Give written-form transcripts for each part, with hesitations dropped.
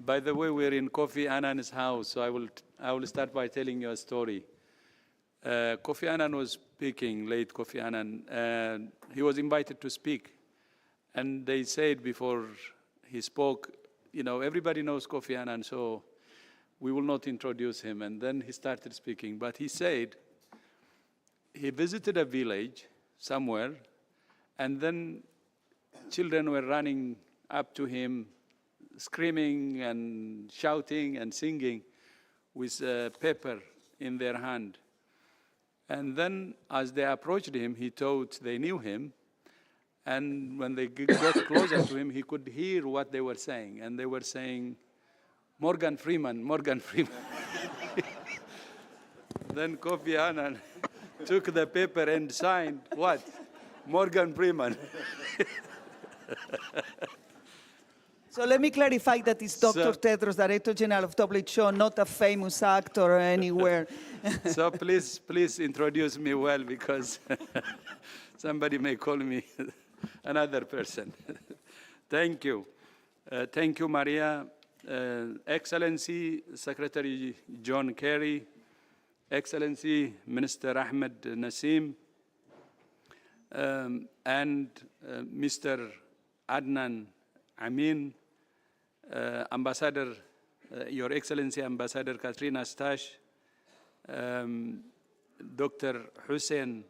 By the way, we're in Kofi Annan's house, so I will start by telling you a story. Kofi Annan was speaking, late Kofi Annan, and he was invited to speak. And they said before he spoke, you know, everybody knows Kofi Annan, so we will not introduce him. And then he started speaking. But he said he visited a village somewhere, and then children were running up to him, screaming and shouting and singing with pepper in their hand. And then as they approached him, he thought they knew him. And when they got closer to him, he could hear what they were saying. And they were saying, Morgan Freeman, Morgan Freeman. Then Kofi Annan took the paper and signed what? Morgan Freeman. So let me clarify that it's Dr. Tedros, Director General of WHO, not a famous actor anywhere. So please introduce me well, because somebody may call me another person. Thank you. Thank you, Maria. Excellency Secretary John Kerry, Excellency Minister Ahmed Nassim, and Mr. Adnan Amin, Ambassador, Your Excellency Ambassador Katrina Stash, Dr. Hussein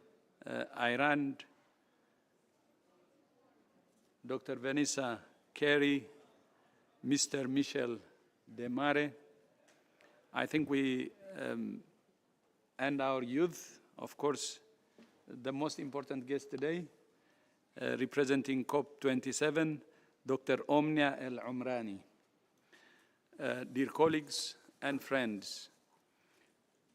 Ayrand, Dr. Vanessa Kerry, Mr. Michel Demare. I think we, and our youth, of course, the most important guest today, representing COP27, Dr. Omnia El Umrani. Dear colleagues and friends,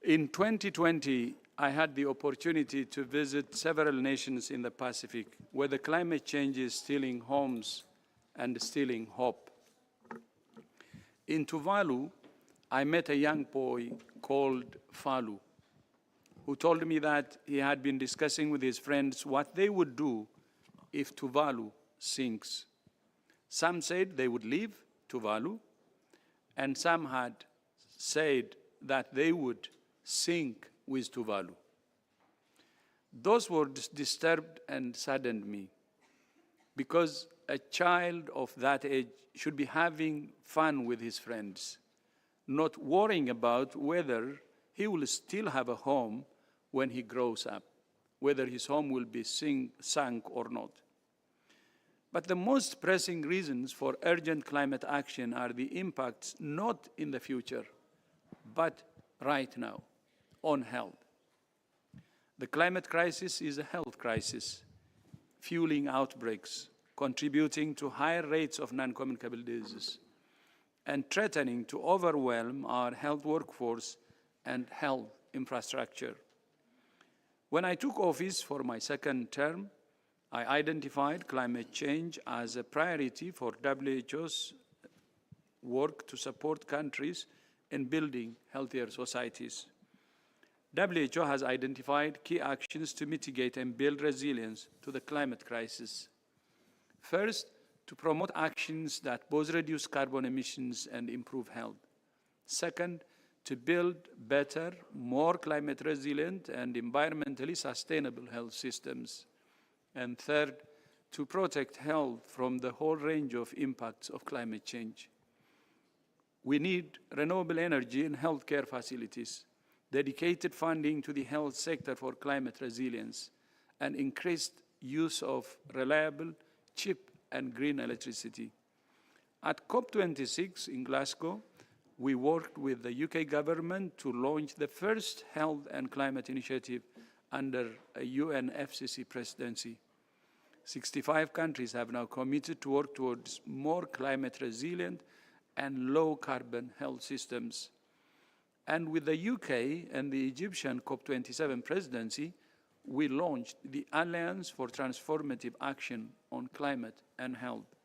in 2020, I had the opportunity to visit several nations in the Pacific where the climate change is stealing homes and stealing hope. In Tuvalu, I met a young boy called Falu, who told me that he had been discussing with his friends what they would do if Tuvalu sinks. Some said they would leave Tuvalu, and some had said that they would sink with Tuvalu. Those words disturbed and saddened me, because a child of that age should be having fun with his friends, not worrying about whether he will still have a home when he grows up, whether his home will be sunk or not. But the most pressing reasons for urgent climate action are the impacts not in the future, but right now on health. The climate crisis is a health crisis, fueling outbreaks, contributing to higher rates of non-communicable diseases, and threatening to overwhelm our health workforce and health infrastructure. When I took office for my second term, I identified climate change as a priority for WHO's work to support countries in building healthier societies. WHO has identified key actions to mitigate and build resilience to the climate crisis. First, to promote actions that both reduce carbon emissions and improve health. Second, to build better, more climate resilient and environmentally sustainable health systems. And third, to protect health from the whole range of impacts of climate change. We need renewable energy in healthcare facilities, dedicated funding to the health sector for climate resilience, and increased use of reliable, cheap, and green electricity. At COP26 in Glasgow, we worked with the UK government to launch the first health and climate initiative under a UNFCCC presidency. 65 countries have now committed to work towards more climate resilient and low carbon health systems. And with the UK and the Egyptian COP27 presidency, we launched the Alliance for Transformative Action on Climate and Health.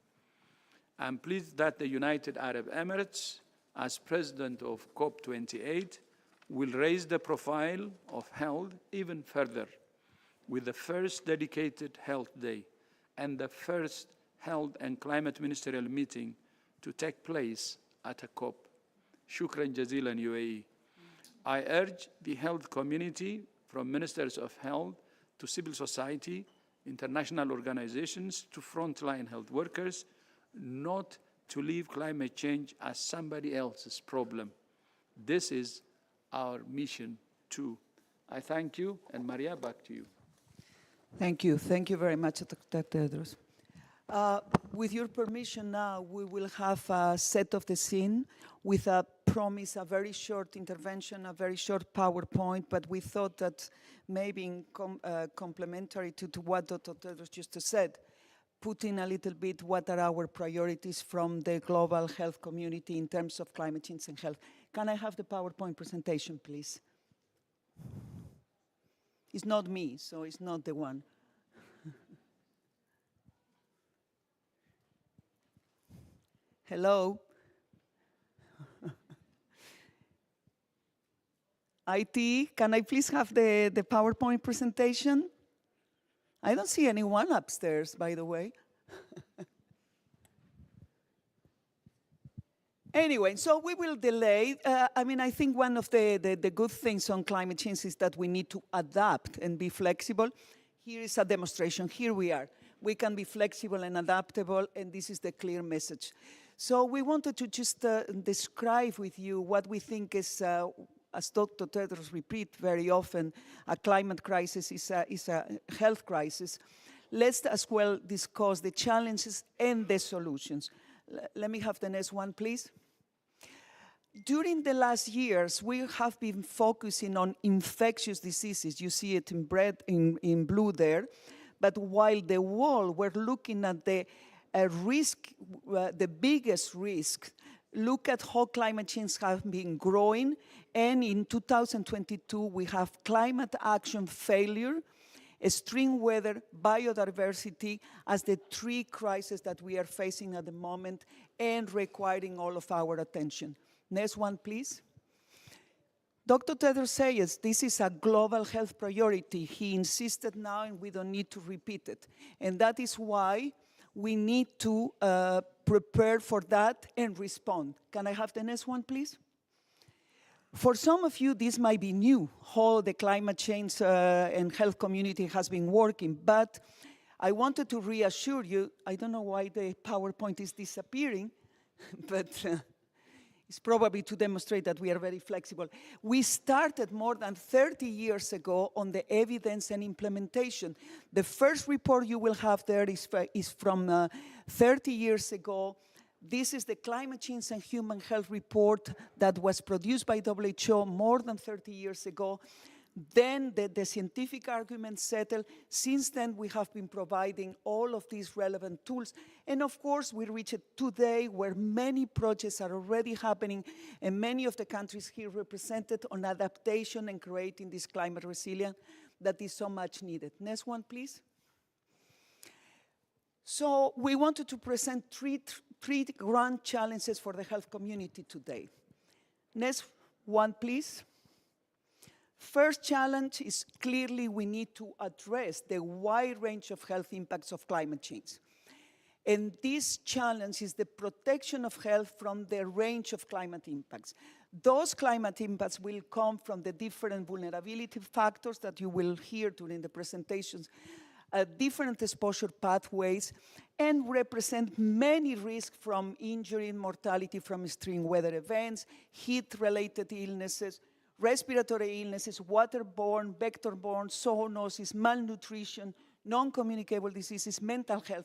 I'm pleased that the United Arab Emirates, as president of COP28, will raise the profile of health even further with the first dedicated health day and the first health and climate ministerial meeting to take place at a COP. Shukran jazilan UAE. I urge the health community, from ministers of health to civil society, international organizations to frontline health workers, not to leave climate change as somebody else's problem. This is our mission too. I thank you, and Maria, back to you. Thank you. Thank you very much, Dr. Tedros. With your permission now, we will have a set of the scene with a promise, a very short intervention, a very short PowerPoint, but we thought that maybe in complementary to what Dr. Tedros just said, put in a little bit what are our priorities from the global health community in terms of climate change and health. Can I have the PowerPoint presentation, please? It's not me, so it's not the one. Hello? IT, can I please have the PowerPoint presentation? I don't see anyone upstairs, by the way. Anyway, so we will delay. I think one of the good things on climate change is that we need to adapt and be flexible. Here is a demonstration. Here we are. We can be flexible and adaptable, and this is the clear message. So we wanted to just describe with you what we think is, as Dr. Tedros repeats very often, a climate crisis is a health crisis. Let's as well discuss the challenges and the solutions. Let me have the next one, please. During the last years, we have been focusing on infectious diseases. You see it in red, in blue there. But while the world, we're looking at the risk, the biggest risk, look at how climate change has been growing. And in 2022, we have climate action failure, extreme weather, biodiversity as the three crises that we are facing at the moment and requiring all of our attention. Next one, please. Dr. Tedros says this is a global health priority. He insisted now, and we don't need to repeat it. And that is why we need to prepare for that and respond. Can I have the next one, please? For some of you, this might be new, how the climate change and health community has been working, but I wanted to reassure you, I don't know why the PowerPoint is disappearing, but it's probably to demonstrate that we are very flexible. We started more than 30 years ago on the evidence and implementation. The first report you will have there is from 30 years ago. This is the Climate Change and Human Health report that was produced by WHO more than 30 years ago. Then the scientific arguments settled. Since then, we have been providing all of these relevant tools. And of course, we reach it today where many projects are already happening and many of the countries here represented on adaptation and creating this climate resilience that is so much needed. Next one, please. So we wanted to present three grand challenges for the health community today. Next one, please. First challenge is clearly we need to address the wide range of health impacts of climate change. And this challenge is the protection of health from the range of climate impacts. Those climate impacts will come from the different vulnerability factors that you will hear during the presentations, different exposure pathways, and represent many risks from injury and mortality from extreme weather events, heat-related illnesses, respiratory illnesses, waterborne, vector-borne, zoonosis, malnutrition, non-communicable diseases, mental health,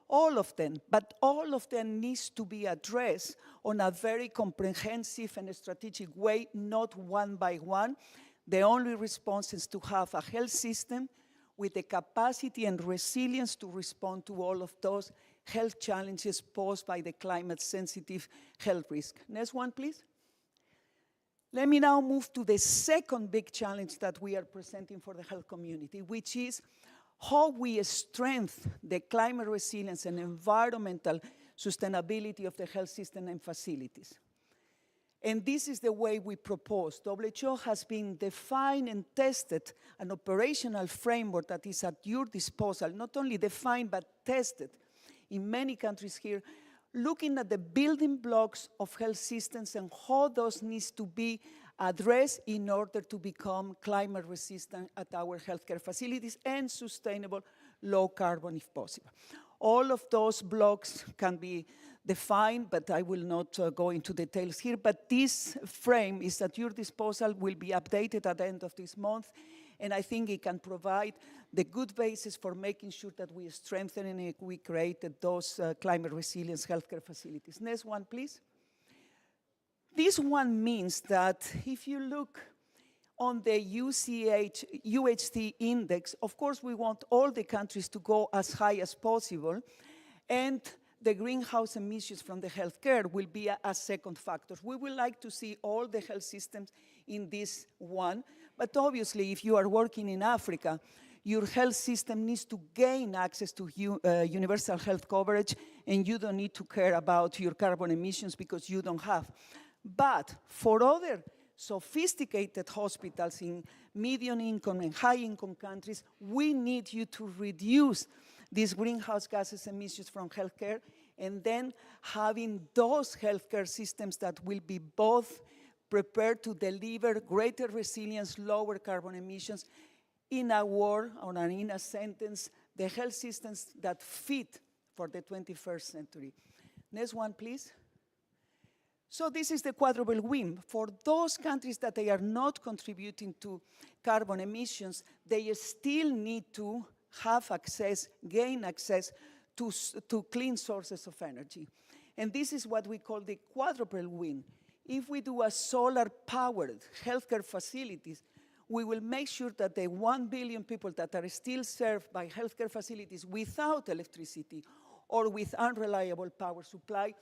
all of them. But all of them needs to be addressed on a very comprehensive and strategic way, not one by one. The only response is to have a health system with the capacity and resilience to respond to all of those health challenges posed by the climate-sensitive health risk. Next one, please. Let me now move to the second big challenge that we are presenting for the health community, which is how we strengthen the climate resilience and environmental sustainability of the health system and facilities. And this is the way we propose. WHO has been defined and tested an operational framework that is at your disposal, not only defined but tested in many countries here looking at the building blocks of health systems and how those needs to be addressed in order to become climate resistant at our healthcare facilities and sustainable low carbon if possible. All of those blocks can be defined, but I will not go into details here. But this frame is at your disposal, will be updated at the end of this month, and I think it can provide the good basis for making sure that we strengthen and we created those climate resilience healthcare facilities. Next one, please. This one means that if you look on the UHC index, of course we want all the countries to go as high as possible, and the greenhouse emissions from the healthcare will be a second factor. We would like to see all the health systems in this one, but obviously if you are working in Africa, your health system needs to gain access to universal health coverage, and you don't need to care about your carbon emissions because you don't have. But for other sophisticated hospitals in medium income and high income countries, we need you to reduce these greenhouse gases emissions from healthcare, and then having those healthcare systems that will be both prepared to deliver greater resilience, lower carbon emissions. In a word, or in a sentence, the health systems that fit for the 21st century. Next one, please. So this is the quadruple win. For those countries that they are not contributing to carbon emissions, they still need to have access, gain access to clean sources of energy. And this is what we call the quadruple win. If we do a solar-powered healthcare facilities, we will make sure that the 1 billion people that are still served by healthcare facilities without electricity or with unreliable power supply,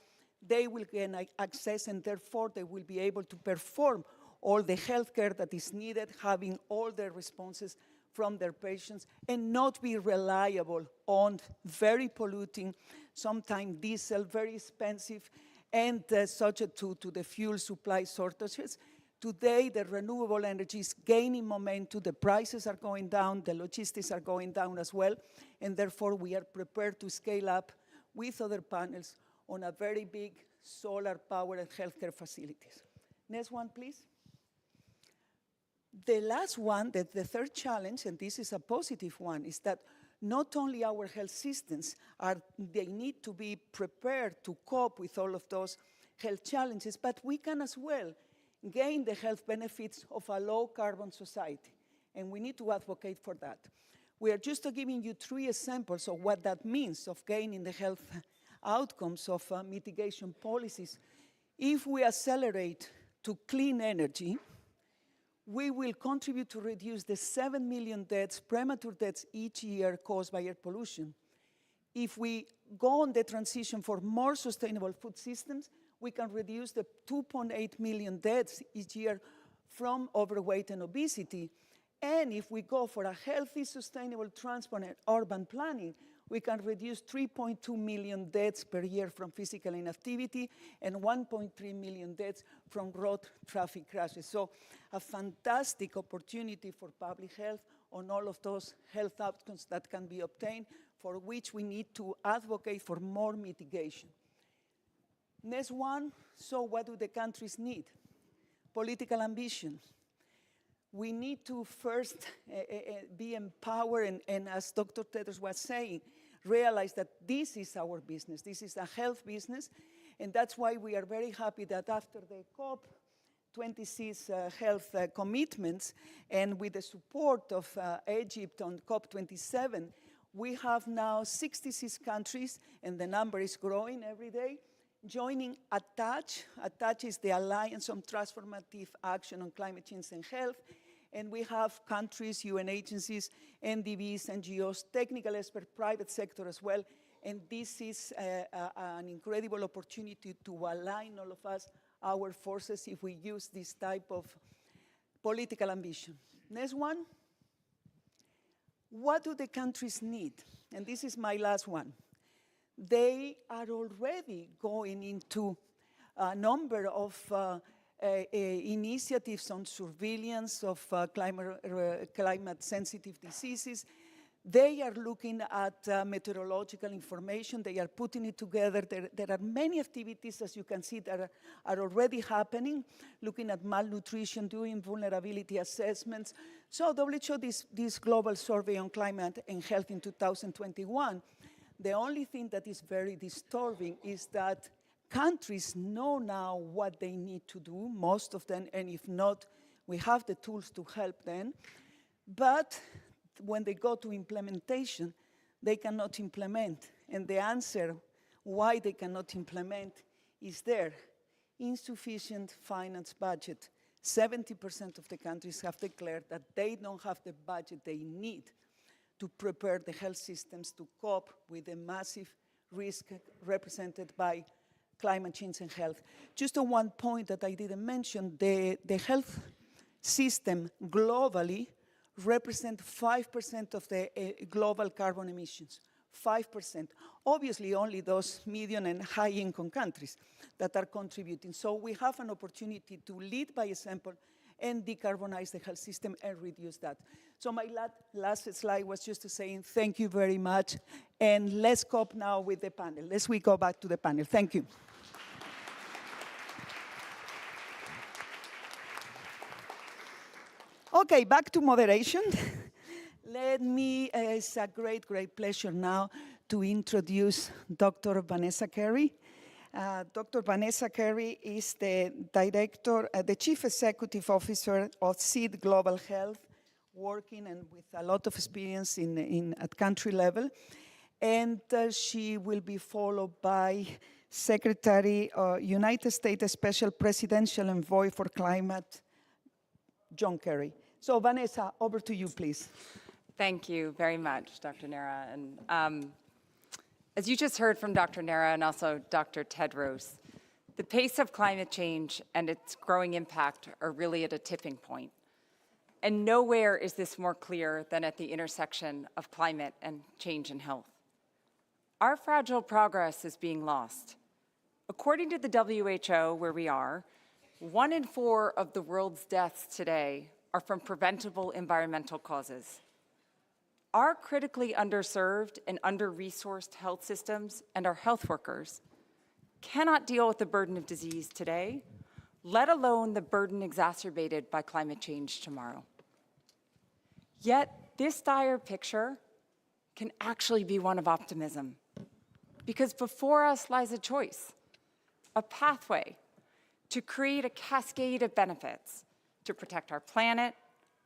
they will gain access, and therefore they will be able to perform all the healthcare that is needed, having all the responses from their patients, and not be reliable on very polluting, sometimes diesel, very expensive, and subject to the fuel supply shortages. Today, the renewable energy is gaining momentum, the prices are going down, the logistics are going down as well, and therefore we are prepared to scale up with other panels on a very big solar-powered healthcare facilities. Next one, please. The last one, the third challenge, and this is a positive one, is that not only our health systems they need to be prepared to cope with all of those health challenges, but we can as well gain the health benefits of a low-carbon society, and we need to advocate for that. We are just giving you 3 examples of what that means of gaining the health outcomes of mitigation policies. If we accelerate to clean energy, we will contribute to reduce the 7 million deaths, premature deaths each year caused by air pollution. If we go on the transition for more sustainable food systems, we can reduce the 2.8 million deaths each year from overweight and obesity. And if we go for a healthy, sustainable transport and urban planning, we can reduce 3.2 million deaths per year from physical inactivity and 1.3 million deaths from road traffic crashes. So a fantastic opportunity for public health on all of those health outcomes that can be obtained, for which we need to advocate for more mitigation. Next one, so what do the countries need? Political ambition. We need to first be empowered, and as Dr. Tedros was saying, realize that this is our business. This is a health business, and that's why we are very happy that after the COP26 health commitments, and with the support of Egypt on COP27, we have now 66 countries, and the number is growing every day, joining ATTACH. ATTACH is the Alliance on Transformative Action on Climate Change and Health. And we have countries, UN agencies, NDBs, NGOs, technical experts, private sector as well. And this is an incredible opportunity to align all of us, our forces, if we use this type of political ambition. Next one. What do the countries need? And this is my last one. They are already going into a number of initiatives on surveillance of climate-sensitive diseases. They are looking at meteorological information. They are putting it together. There are many activities, as you can see, that are already happening, looking at malnutrition, doing vulnerability assessments. So WHO, this global survey on climate and health in 2021, the only thing that is very disturbing is that countries know now what they need to do, most of them, and if not, we have the tools to help them. But when they go to implementation, they cannot implement. And the answer why they cannot implement is there. Insufficient finance budget. 70% of the countries have declared that they don't have the budget they need to prepare the health systems to cope with the massive risk represented by climate change and health. Just on one point that I didn't mention, the health system globally represent 5% of the global carbon emissions, 5%. Obviously, only those medium and high-income countries that are contributing. So we have an opportunity to lead by example and decarbonize the health system and reduce that. So my last slide was just to say thank you very much, and let's cope now with the panel. We go back to the panel. Thank you. Okay, back to moderation. It's a great pleasure now to introduce Dr. Vanessa Kerry. Dr. Vanessa Kerry is the director, the chief executive officer of SEED Global Health, working and with a lot of experience at country level. And she will be followed by Secretary, United States Special Presidential Envoy for Climate, John Kerry. So Vanessa, over to you, please. Thank you very much, Dr. Nera. And as you just heard from Dr. Nera and also Dr. Tedros, the pace of climate change and its growing impact are really at a tipping point. And nowhere is this more clear than at the intersection of climate and change and health. Our fragile progress is being lost. According to the WHO, where we are, 1 in 4 of the world's deaths today are from preventable environmental causes. Our critically underserved and under-resourced health systems and our health workers cannot deal with the burden of disease today, let alone the burden exacerbated by climate change tomorrow. Yet, this dire picture can actually be one of optimism, because before us lies a choice, a pathway to create a cascade of benefits to protect our planet,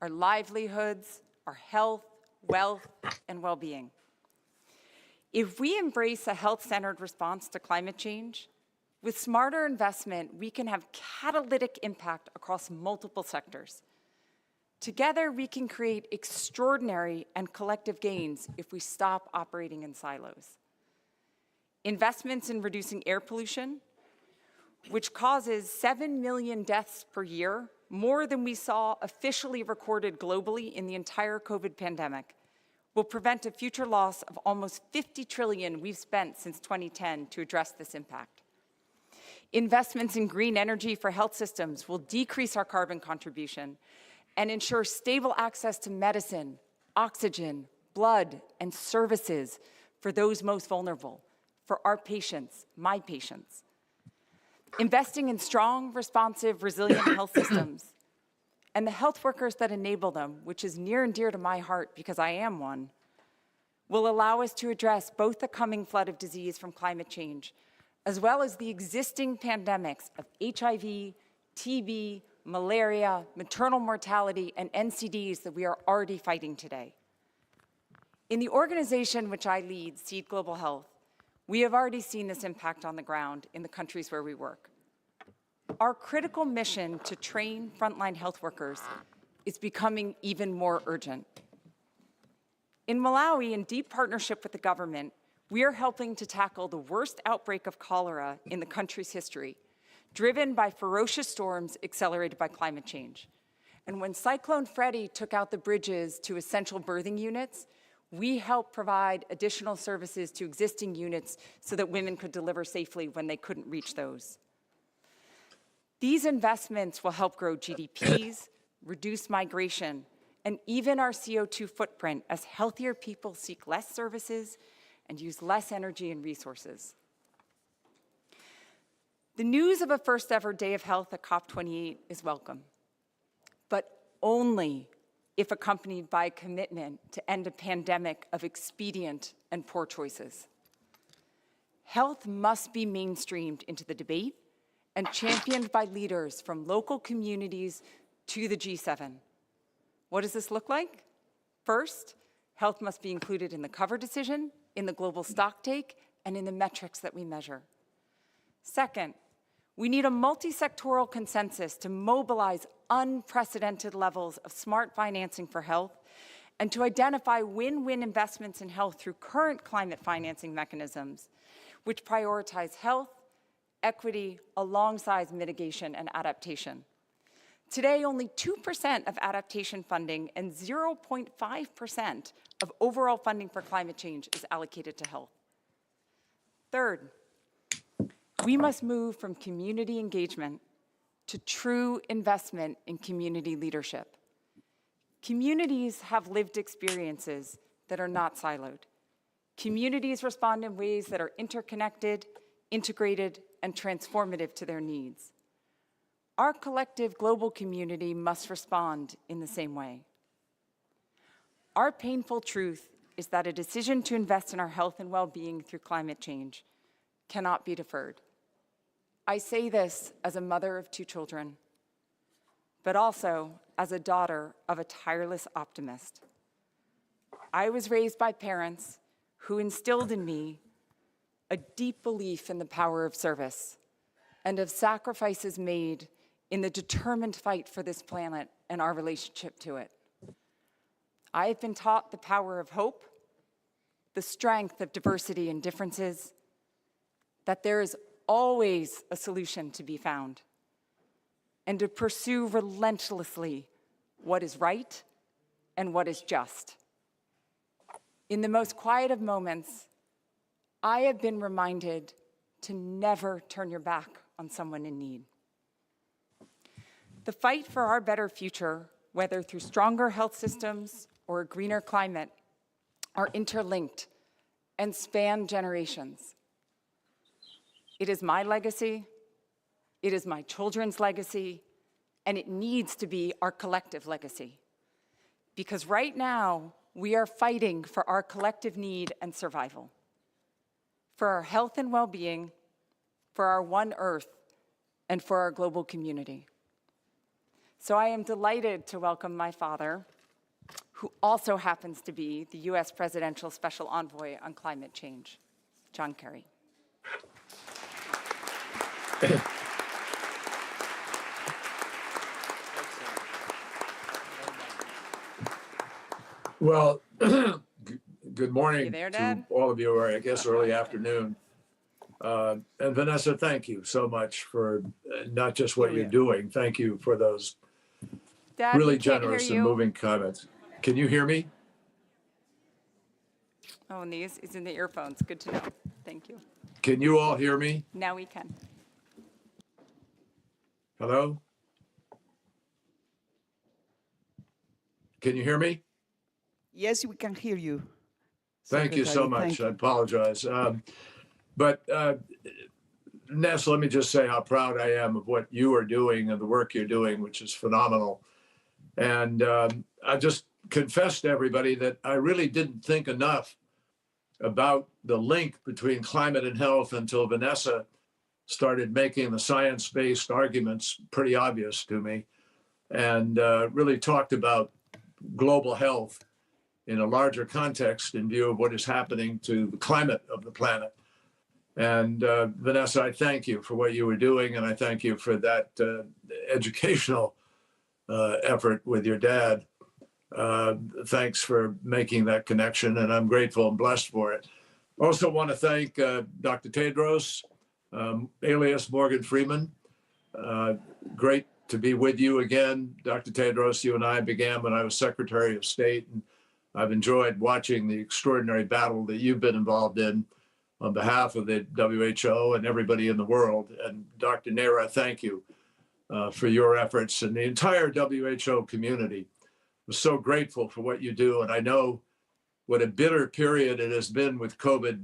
our livelihoods, our health, wealth, and well-being. If we embrace a health-centered response to climate change, with smarter investment, we can have catalytic impact across multiple sectors. Together, we can create extraordinary and collective gains if we stop operating in silos. Investments in reducing air pollution, which causes 7 million deaths per year, more than we saw officially recorded globally in the entire COVID pandemic, will prevent a future loss of almost 50 trillion we've spent since 2010 to address this impact. Investments in green energy for health systems will decrease our carbon contribution and ensure stable access to medicine, oxygen, blood, and services for those most vulnerable, for our patients, my patients. Investing in strong, responsive, resilient health systems and the health workers that enable them, which is near and dear to my heart because I am one, will allow us to address both the coming flood of disease from climate change, as well as the existing pandemics of HIV, TB, malaria, maternal mortality, and NCDs that we are already fighting today. In the organization which I lead, SEED Global Health, we have already seen this impact on the ground in the countries where we work. Our critical mission to train frontline health workers is becoming even more urgent. In Malawi, in deep partnership with the government, we are helping to tackle the worst outbreak of cholera in the country's history, driven by ferocious storms accelerated by climate change. And when Cyclone Freddy took out the bridges to essential birthing units, we helped provide additional services to existing units so that women could deliver safely when they couldn't reach those. These investments will help grow GDPs, reduce migration, and even our CO2 footprint as healthier people seek less services and use less energy and resources. The news of a first ever Day of Health at COP28 is welcome, but only if accompanied by a commitment to end a pandemic of expedient and poor choices. Health must be mainstreamed into the debate and championed by leaders from local communities to the G7. What does this look like? First, health must be included in the cover decision, in the global stocktake, and in the metrics that we measure. Second, we need a multi-sectoral consensus to mobilize unprecedented levels of smart financing for health and to identify win-win investments in health through current climate financing mechanisms, which prioritize health, equity, alongside mitigation and adaptation. Today, only 2% of adaptation funding and 0.5% of overall funding for climate change is allocated to health. Third, we must move from community engagement to true investment in community leadership. Communities have lived experiences that are not siloed. Communities respond in ways that are interconnected, integrated, and transformative to their needs. Our collective global community must respond in the same way. Our painful truth is that a decision to invest in our health and well-being through climate change cannot be deferred. I say this as a mother of 2 children, but also as a daughter of a tireless optimist. I was raised by parents who instilled in me a deep belief in the power of service and of sacrifices made in the determined fight for this planet and our relationship to it. I have been taught the power of hope, the strength of diversity and differences, that there is always a solution to be found, and to pursue relentlessly what is right and what is just. In the most quiet of moments, I have been reminded to never turn your back on someone in need. The fight for our better future, whether through stronger health systems or a greener climate, are interlinked and span generations. It is my legacy, it is my children's legacy, and it needs to be our collective legacy. Because right now, we are fighting for our collective need and survival, for our health and well-being, for our one Earth, and for our global community. So I am delighted to welcome my father, who also happens to be the U.S. Presidential Special Envoy on Climate Change, John Kerry. Well, good morning You there, to Dad? all of you, or I guess early afternoon. And Vanessa, thank you so much for not just what you're doing. Thank you for those Dad, really we can't generous hear and you. moving comments. Can you hear me? Oh, and these is in the earphones. Good to know. Thank you. Can you all hear me? Now we can. Hello? Can you hear me? Yes, we can hear you. Thank you so Secretary. much. Thank you. I apologize. But Ness, let me just say how proud I am of what you are doing and the work you're doing, which is phenomenal. And I just confess to everybody that I really didn't think enough about the link between climate and health until Vanessa started making the science-based arguments pretty obvious to me, and really talked about global health in a larger context in view of what is happening to the climate of the planet. And Vanessa, I thank you for what you were doing, and I thank you for that educational effort with your dad. Thanks for making that connection, and I'm grateful and blessed for it. Also want to thank Dr. Tedros, alias Morgan Freeman. Great to be with you again, Dr. Tedros. You and I began when I was Secretary of State, and I've enjoyed watching the extraordinary battle that you've been involved in on behalf of the WHO and everybody in the world. And Dr. Nera, thank you for your efforts, and the entire WHO community I'm so grateful for what you do. And I know what a bitter period it has been with COVID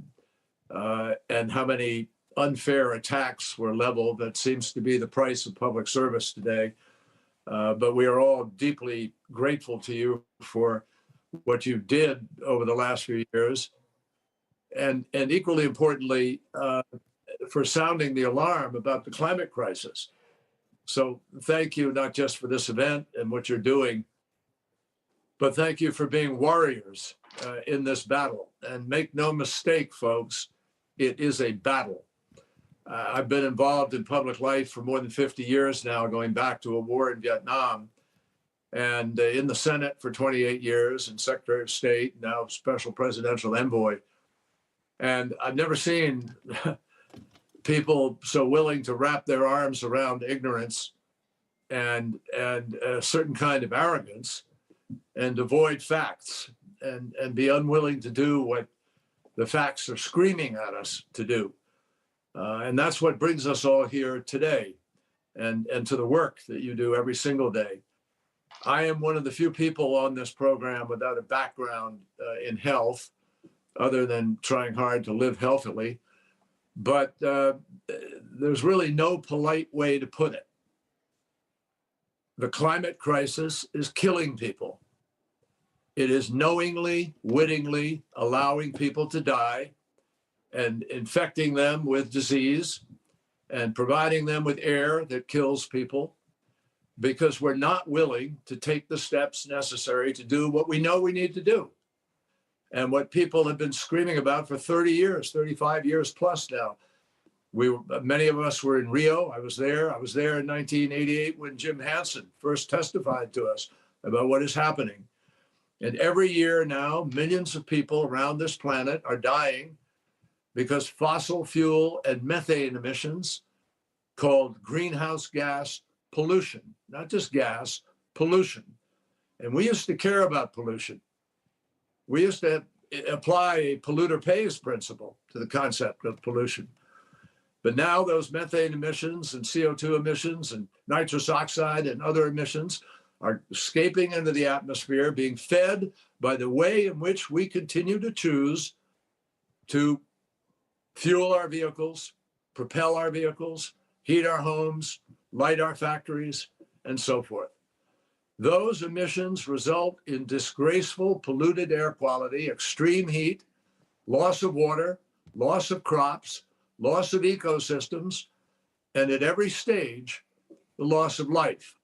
and how many unfair attacks were leveled. That seems to be the price of public service today. But we are all deeply grateful to you for what you did over the last few years. And equally importantly, for sounding the alarm about the climate crisis. So thank you, not just for this event and what you're doing, but thank you for being warriors in this battle. And make no mistake, folks, it is a battle. I've been involved in public life for more than 50 years now, going back to a war in Vietnam, and in the Senate for 28 years, and Secretary of State, now Special Presidential Envoy. And I've never seen people so willing to wrap their arms around ignorance and a certain kind of arrogance and avoid facts and be unwilling to do what the facts are screaming at us to do. And that's what brings us all here today and to the work that you do every single day. I am one of the few people on this program without a background in health, other than trying hard to live healthily. But there's really no polite way to put it. The climate crisis is killing people. It is knowingly, wittingly allowing people to die and infecting them with disease and providing them with air that kills people because we're not willing to take the steps necessary to do what we know we need to do. And what people have been screaming about for 30 years, 35 years plus now. Many of us were in Rio. I was there in 1988 when Jim Hansen first testified to us about what is happening. And every year now, millions of people around this planet are dying because fossil fuel and methane emissions, called greenhouse gas pollution, not just gas, pollution. And we used to care about pollution. We used to apply a polluter pays principle to the concept of pollution. But now those methane emissions and CO2 emissions and nitrous oxide and other emissions are escaping into the atmosphere, being fed by the way in which we continue to choose to fuel our vehicles, propel our vehicles, heat our homes, light our factories, and so forth. Those emissions result in disgraceful polluted air quality, extreme heat, loss of water, loss of crops, loss of ecosystems, and at every stage, the loss of life.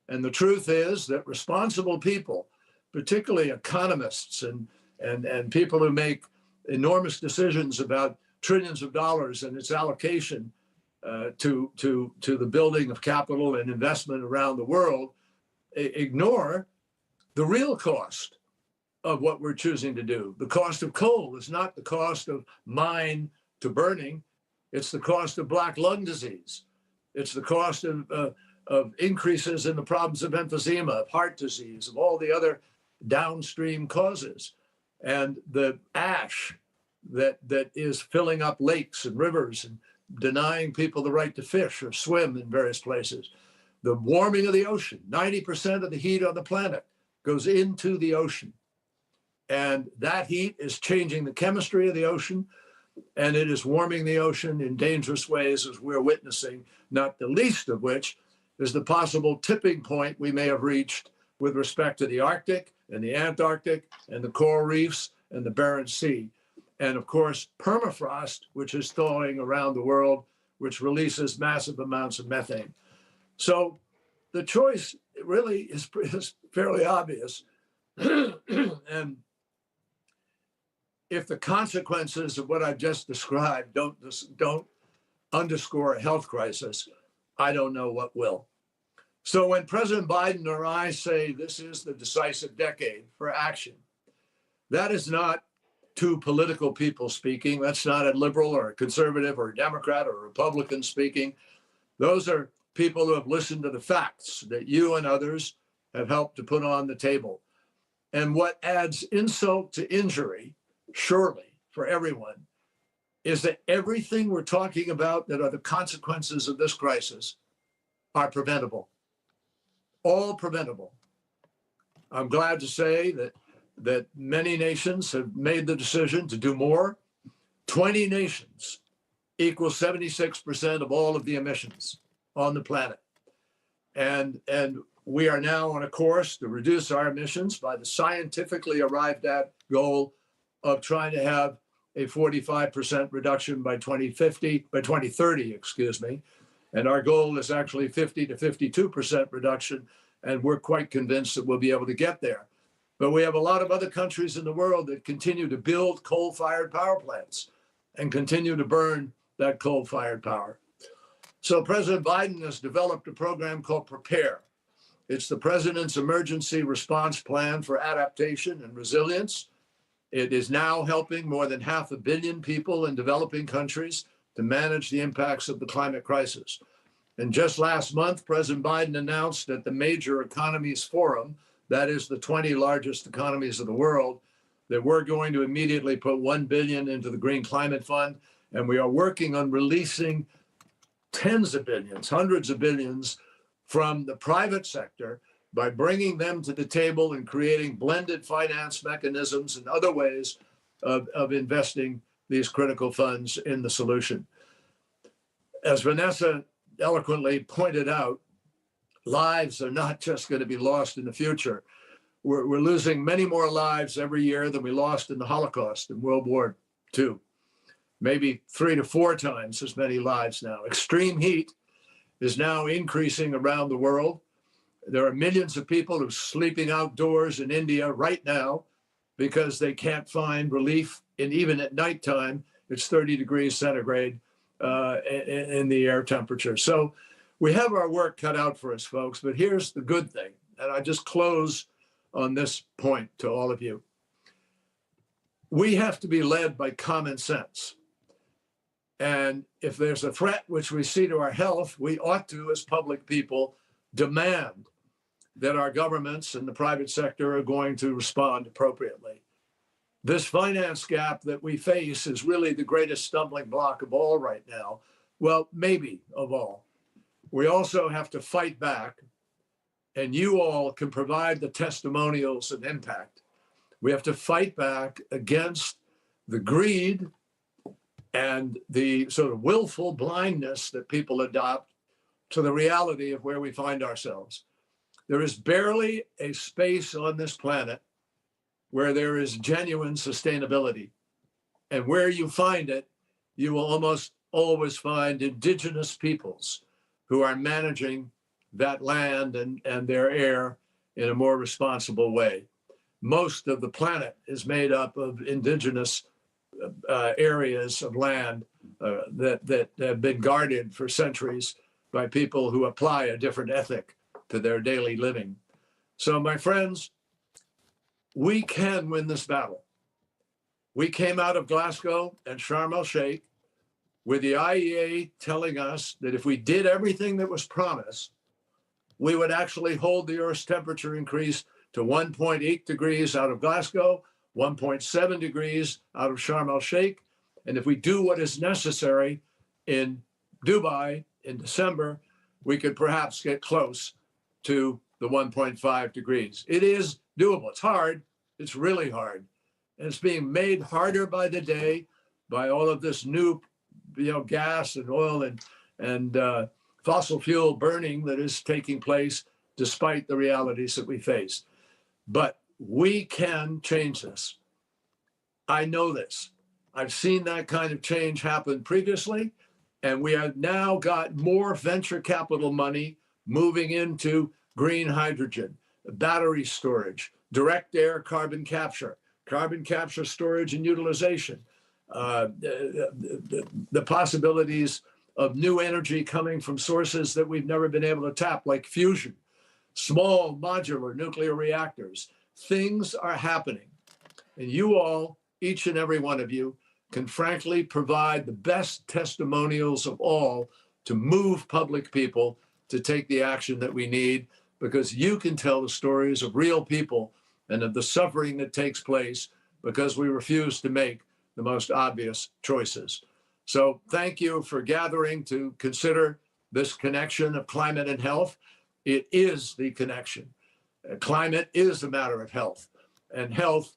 And the truth is that responsible people, particularly economists and people who make enormous decisions about trillions of dollars and its allocation to the building of capital and investment around the world, ignore the real cost of what we're choosing to do. The cost of coal is not the cost of mine to burning. It's the cost of black lung disease. It's the cost of increases in the problems of emphysema, of heart disease, of all the other downstream causes. And the ash that is filling up lakes and rivers and denying people the right to fish or swim in various places. The warming of the ocean, 90% of the heat on the planet goes into the ocean. And that heat is changing the chemistry of the ocean, and it is warming the ocean in dangerous ways as we're witnessing, not the least of which is the possible tipping point we may have reached with respect to the Arctic and the Antarctic and the coral reefs and the Barents Sea. And of course, permafrost, which is thawing around the world, which releases massive amounts of methane. So the choice really is fairly obvious. And if the consequences of what I've just described don't underscore a health crisis, I don't know what will. So when President Biden or I say this is the decisive decade for action, that is not two political people speaking. That's not a liberal or a conservative or a Democrat or a Republican speaking. Those are people who have listened to the facts that you and others have helped to put on the table. And what adds insult to injury, surely for everyone, is that everything we're talking about that are the consequences of this crisis are preventable. All preventable. I'm glad to say that many nations have made the decision to do more. 20 nations equals 76% of all of the emissions on the planet. And we are now on a course to reduce our emissions by the scientifically arrived at goal of trying to have a 45% reduction by 2030, excuse me. And our goal is actually 50 to 52% reduction. And we're quite convinced that we'll be able to get there. But we have a lot of other countries in the world that continue to build coal-fired power plants and continue to burn that coal-fired power. So President Biden has developed a program called Prepare. It's the president's emergency response plan for adaptation and resilience. It is now helping more than 500 million people in developing countries to manage the impacts of the climate crisis. And just last month, President Biden announced at the Major Economies Forum, that is the 20 largest economies of the world, that we're going to immediately put $1 billion into the Green Climate Fund. And we are working on releasing tens of billions, hundreds of billions from the private sector by bringing them to the table and creating blended finance mechanisms and other ways of investing these critical funds in the solution. As Vanessa eloquently pointed out, lives are not just going to be lost in the future. We're losing many more lives every year than we lost in the Holocaust and World War II. Maybe 3 to 4 times as many lives now. Extreme heat is now increasing around the world. There are millions of people who are sleeping outdoors in India right now because they can't find relief. And even at nighttime, it's 30 degrees centigrade in the air temperature. So we have our work cut out for us, folks. But here's the good thing. And I just close on this point to all of you. We have to be led by common sense. And if there's a threat which we see to our health, we ought to, as public people, demand that our governments and the private sector are going to respond appropriately. This finance gap that we face is really the greatest stumbling block of all right now. Well, maybe of all. We also have to fight back, and you all can provide the testimonials of impact. We have to fight back against the greed and the sort of willful blindness that people adopt to the reality of where we find ourselves. There is barely a space on this planet where there is genuine sustainability. And where you find it, you will almost always find indigenous peoples who are managing that land and their air in a more responsible way. Most of the planet is made up of indigenous areas of land that have been guarded for centuries by people who apply a different ethic to their daily living. So, my friends, we can win this battle. We came out of Glasgow and Sharm el-Sheikh with the IEA telling us that if we did everything that was promised, we would actually hold the Earth's temperature increase to 1.8 degrees out of Glasgow, 1.7 degrees out of Sharm el-Sheikh. And if we do what is necessary in Dubai in December, we could perhaps get close to the 1.5 degrees. It is doable. It's hard. It's really hard. And it's being made harder by the day by all of this new, gas and oil and fossil fuel burning that is taking place despite the realities that we face. But we can change this. I know this. I've seen that kind of change happen previously, and we have now got more venture capital money moving into green hydrogen, battery storage, direct air carbon capture storage and utilization, the possibilities of new energy coming from sources that we've never been able to tap, like fusion, small modular nuclear reactors. Things are happening. And you all, each and every one of you, can frankly provide the best testimonials of all to move public people to take the action that we need, because you can tell the stories of real people and of the suffering that takes place because we refuse to make the most obvious choices. So thank you for gathering to consider this connection of climate and health. It is the connection. climate is a matter of health, and health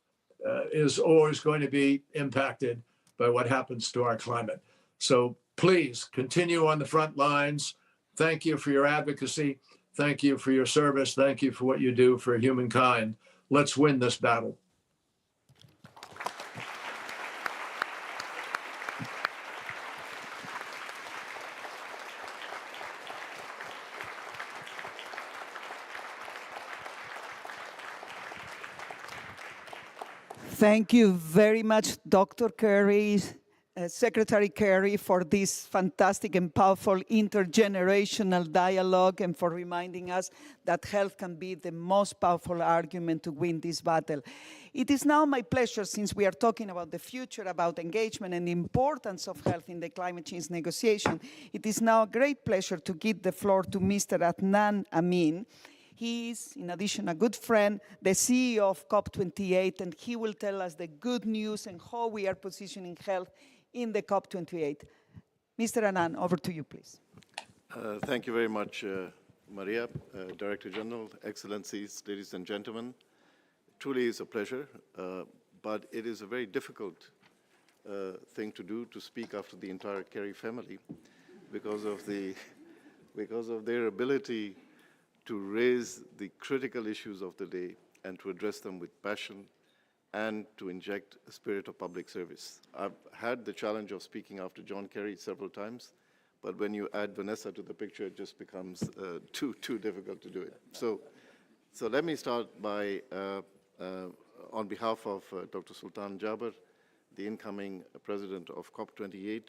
is always going to be impacted by what happens to our climate. So please continue on the front lines. Thank you for your advocacy. Thank you for your service. Thank you for what you do for humankind. Let's win this battle. Thank you very much, Dr. Kerry, Secretary Kerry, for this fantastic and powerful intergenerational dialogue and for reminding us that health can be the most powerful argument to win this battle. It is now my pleasure, since we are talking about the future, about engagement and the importance of health in the climate change negotiation, it is now a great pleasure to give the floor to Mr. Adnan Amin. He is, in addition, a good friend, the CEO of COP28, and he will tell us the good news and how we are positioning health in the COP28. Mr. Annan, over to you, please. Thank you very much, Maria, Director General, Excellencies, ladies and gentlemen. Truly is a pleasure, but it is a very difficult thing to do, to speak after the entire Kerry family, because of their ability to raise the critical issues of the day and to address them with passion and to inject a spirit of public service. I've had the challenge of speaking after John Kerry several times, but when you add Vanessa to the picture, it just becomes too difficult to do it. So let me start by, on behalf of Dr. Sultan Jaber, the incoming president of COP28,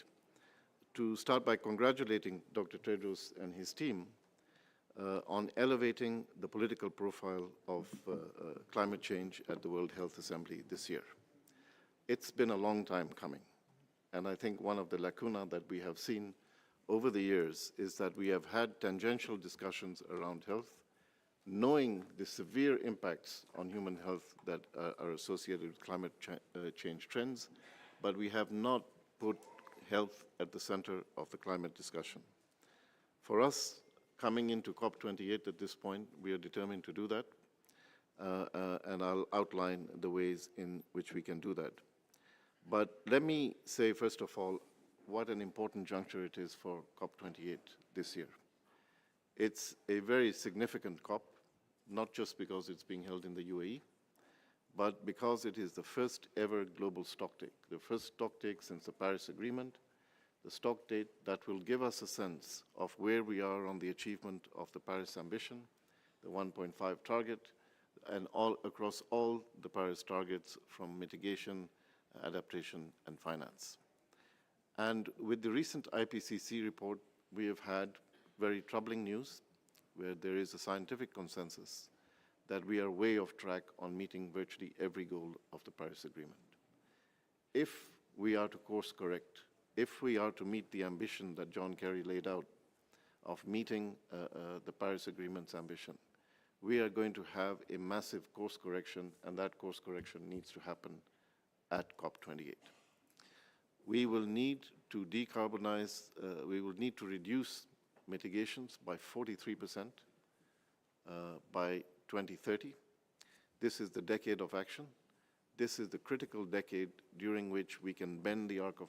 to start by congratulating Dr. Tedros and his team on elevating the political profile of climate change at the World Health Assembly this year. It's been a long time coming, and I think one of the lacuna that we have seen over the years is that we have had tangential discussions around health, knowing the severe impacts on human health that are associated with climate change trends, but we have not put health at the center of the climate discussion. For us, coming into COP28 at this point, we are determined to do that, and I'll outline the ways in which we can do that. But let me say, first of all, what an important juncture it is for COP28 this year. It's a very significant COP, not just because it's being held in the UAE, but because it is the first ever global stocktake, the first stocktake since the Paris Agreement, the stocktake that will give us a sense of where we are on the achievement of the Paris ambition, the 1.5 target, and across all the Paris targets from mitigation, adaptation, and finance. And with the recent IPCC report, we have had very troubling news where there is a scientific consensus that we are way off track on meeting virtually every goal of the Paris Agreement. If we are to course correct, if we are to meet the ambition that John Kerry laid out of meeting the Paris Agreement's ambition, we are going to have a massive course correction, and that course correction needs to happen at COP28. We will need to decarbonize, we will need to reduce mitigations by 43% by 2030. This is the decade of action. This is the critical decade during which we can bend the arc of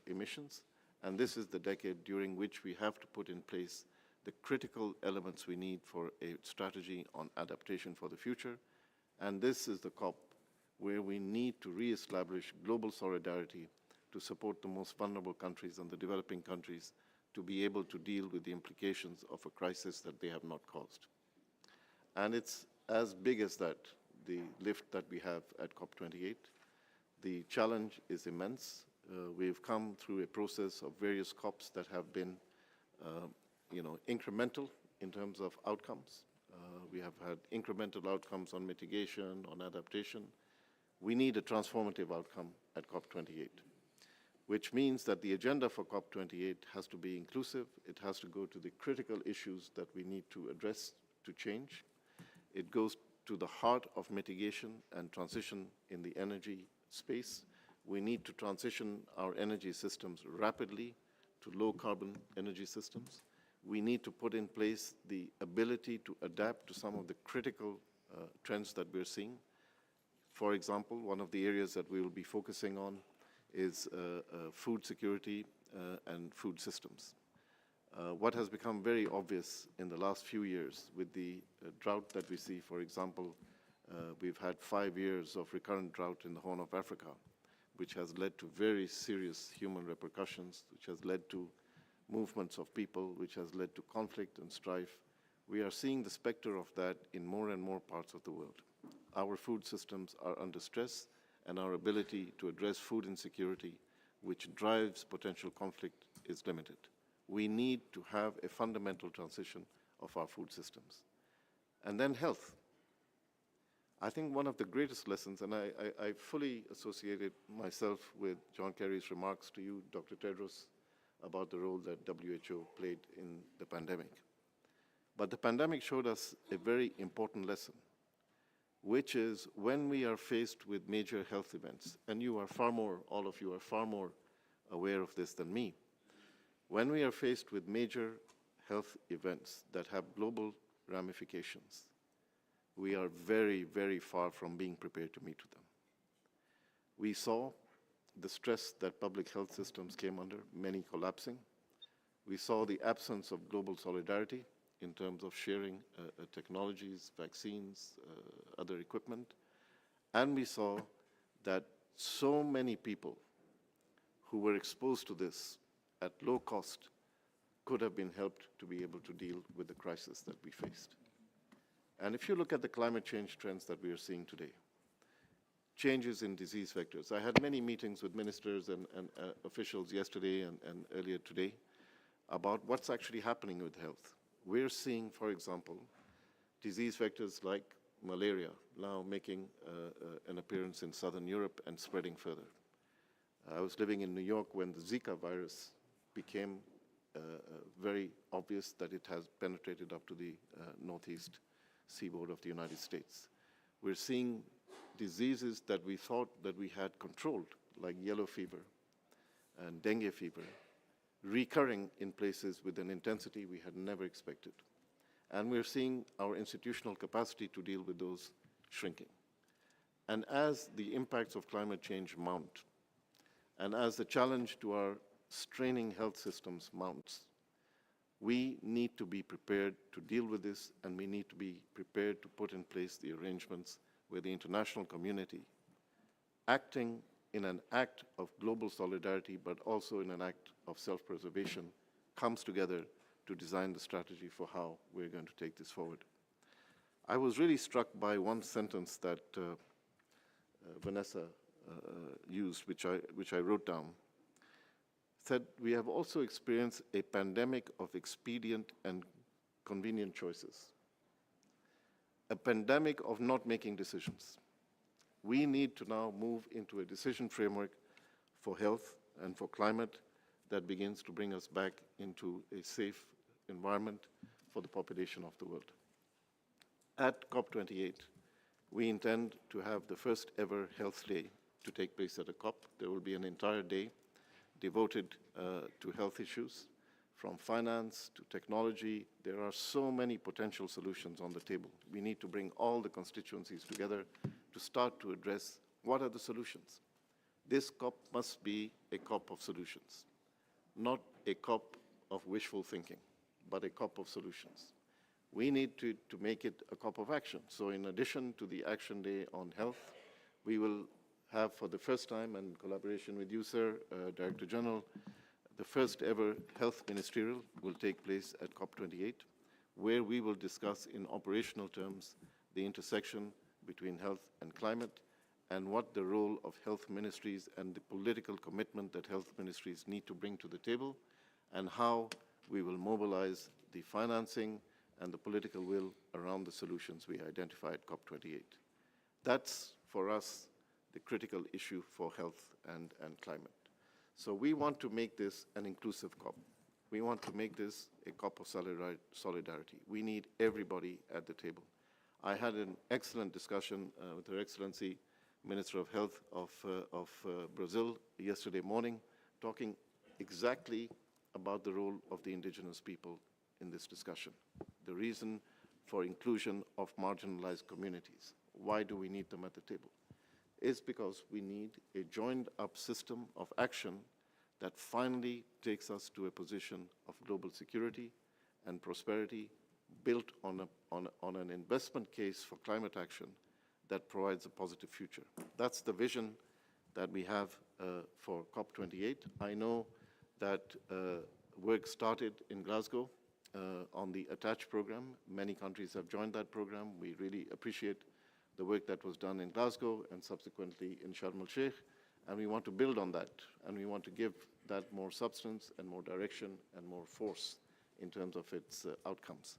emissions, and this is the decade during which we have to put in place the critical elements we need for a strategy on adaptation for the future. And this is the COP where we need to re-establish global solidarity to support the most vulnerable countries and the developing countries to be able to deal with the implications of a crisis that they have not caused. And it's as big as that, the lift that we have at COP28. The challenge is immense. We've come through a process of various COPs that have been incremental in terms of outcomes. We have had incremental outcomes on mitigation, on adaptation. We need a transformative outcome at COP28, which means that the agenda for COP28 has to be inclusive. It has to go to the critical issues that we need to address to change. It goes to the heart of mitigation and transition in the energy space. We need to transition our energy systems rapidly to low-carbon energy systems. We need to put in place the ability to adapt to some of the critical trends that we're seeing. For example, one of the areas that we will be focusing on is food security and food systems. What has become very obvious in the last few years with the drought that we see, for example, we've had 5 years of recurrent drought in the Horn of Africa, which has led to very serious human repercussions, which has led to movements of people, which has led to conflict and strife. We are seeing the specter of that in more and more parts of the world. Our food systems are under stress, and our ability to address food insecurity, which drives potential conflict, is limited. We need to have a fundamental transition of our food systems. And then health. I think one of the greatest lessons, and I fully associated myself with John Kerry's remarks to you, Dr. Tedros, about the role that WHO played in the pandemic. But the pandemic showed us a very important lesson, which is when we are faced with major health events, and you are far more, all of you are far more aware of this than me, when we are faced with major health events that have global ramifications, we are very, very far from being prepared to meet with them. We saw the stress that public health systems came under, many collapsing. We saw the absence of global solidarity in terms of sharing technologies, vaccines, other equipment. And we saw that so many people who were exposed to this at low cost could have been helped to be able to deal with the crisis that we faced. And if you look at the climate change trends that we are seeing today, changes in disease vectors. I had many meetings with ministers and officials yesterday and earlier today about what's actually happening with health. We're seeing, for example, disease vectors like malaria now making an appearance in southern Europe and spreading further. I was living in New York when the Zika virus became very obvious that it has penetrated up to the northeast seaboard of the United States. We're seeing diseases that we thought that we had controlled, like yellow fever and dengue fever, recurring in places with an intensity we had never expected. And we're seeing our institutional capacity to deal with those shrinking. And as the impacts of climate change mount, and as the challenge to our straining health systems mounts, we need to be prepared to deal with this, and we need to be prepared to put in place the arrangements where the international community, acting in an act of global solidarity, but also in an act of self-preservation, comes together to design the strategy for how we're going to take this forward. I was really struck by one sentence that Vanessa used, which I wrote down. Said, we have also experienced a pandemic of expedient and convenient choices. A pandemic of not making decisions. We need to now move into a decision framework for health and for climate that begins to bring us back into a safe environment for the population of the world. At COP28, we intend to have the first ever health day to take place at a COP. There will be an entire day devoted to health issues, from finance to technology. There are so many potential solutions on the table. We need to bring all the constituencies together to start to address what are the solutions. This COP must be a COP of solutions, not a COP of wishful thinking, but a COP of solutions. We need to make it a COP of action. So in addition to the Action Day on Health, we will have for the first time, in collaboration with you, sir, Director General, the first ever health ministerial will take place at COP28, where we will discuss in operational terms the intersection between health and climate, and what the role of health ministries and the political commitment that health ministries need to bring to the table, and how we will mobilize the financing and the political will around the solutions we identified at COP28. That's, for us, the critical issue for health and climate. So we want to make this an inclusive COP. We want to make this a COP of solidarity. We need everybody at the table. I had an excellent discussion with Her Excellency, Minister of Health of Brazil yesterday morning, talking exactly about the role of the indigenous people in this discussion. The reason for inclusion of marginalized communities. Why do we need them at the table? It's because we need a joined-up system of action that finally takes us to a position of global security and prosperity built on an investment case for climate action that provides a positive future. That's the vision that we have for COP28. I know that work started in Glasgow on the ATTACH program. Many countries have joined that program. We really appreciate the work that was done in Glasgow and subsequently in Sharm el-Sheikh, and we want to build on that, and we want to give that more substance and more direction and more force in terms of its outcomes.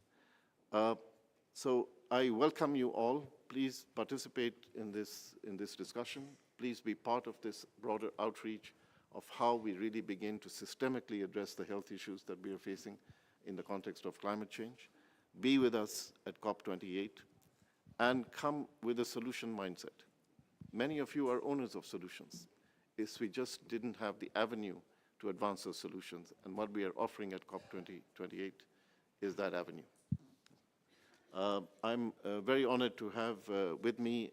So I welcome you all. Please participate in this discussion. Please be part of this broader outreach of how we really begin to systemically address the health issues that we are facing in the context of climate change. Be with us at COP28 and come with a solution mindset. Many of you are owners of solutions. If we just didn't have the avenue to advance those solutions, and what we are offering at COP28 is that avenue. I'm very honored to have with me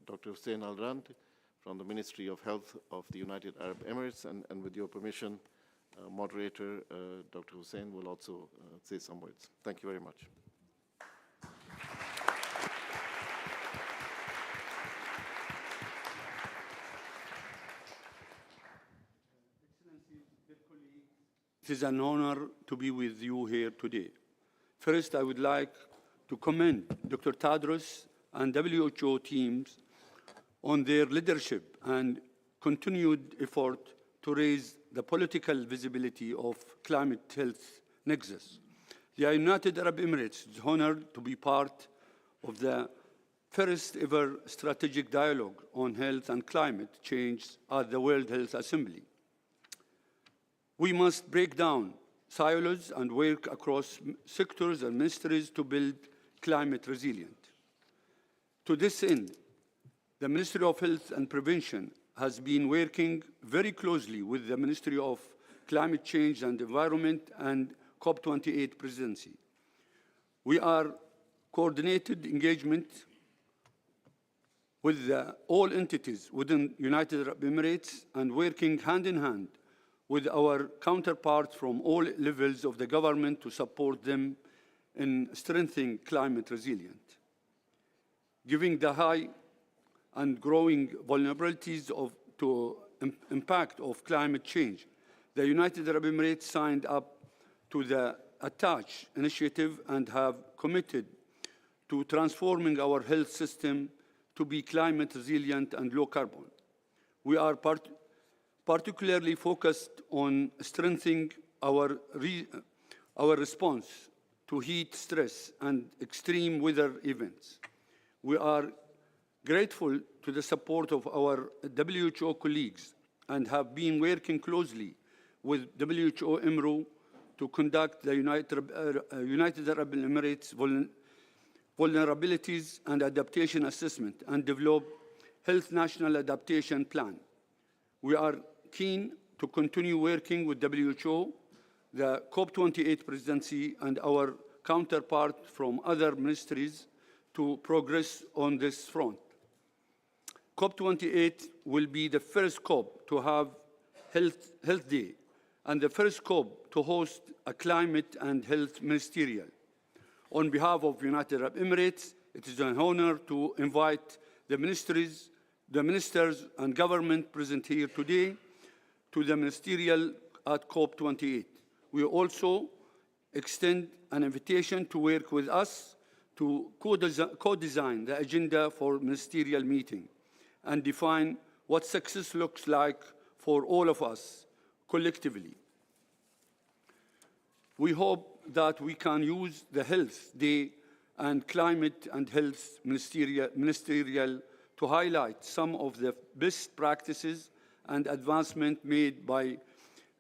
Dr. Hussein Al-Rand from the Ministry of Health of the United Arab Emirates, and with your permission, moderator, Dr. Hussein will also say some words. Thank you very much. It is an honor to be with you here today. First, I would like to commend Dr. Tedros and WHO teams on their leadership and continued effort to raise the political visibility of climate health nexus. The United Arab Emirates is honored to be part of the first ever strategic dialogue on health and climate change at the World Health Assembly. We must break down silos and work across sectors and ministries to build climate resilient. To this end, the Ministry of Health and Prevention has been working very closely with the Ministry of Climate Change and Environment and COP28 presidency. We are coordinated engagement with all entities within United Arab Emirates and working hand in hand with our counterparts from all levels of the government to support them in strengthening climate resilience. Given the high and growing vulnerabilities to impact of climate change, the United Arab Emirates signed up to the ATTACH initiative and have committed to transforming our health system to be climate resilient and low carbon. We are particularly focused on strengthening our response to heat stress and extreme weather events. We are grateful to the support of our WHO colleagues and have been working closely with WHO EMRO to conduct the United Arab Emirates Vulnerabilities and Adaptation Assessment and develop Health National Adaptation Plan. We are keen to continue working with WHO, the COP28 presidency, and our counterpart from other ministries to progress on this front. COP28 will be the first COP to have Health Day and the first COP to host a climate and health ministerial. On behalf of United Arab Emirates, it is an honor to invite the ministers and government present here today to the ministerial at COP28. We also extend an invitation to work with us to co-design the agenda for ministerial meeting and define what success looks like for all of us collectively. We hope that we can use the Health Day and Climate and Health Ministerial to highlight some of the best practices and advancement made by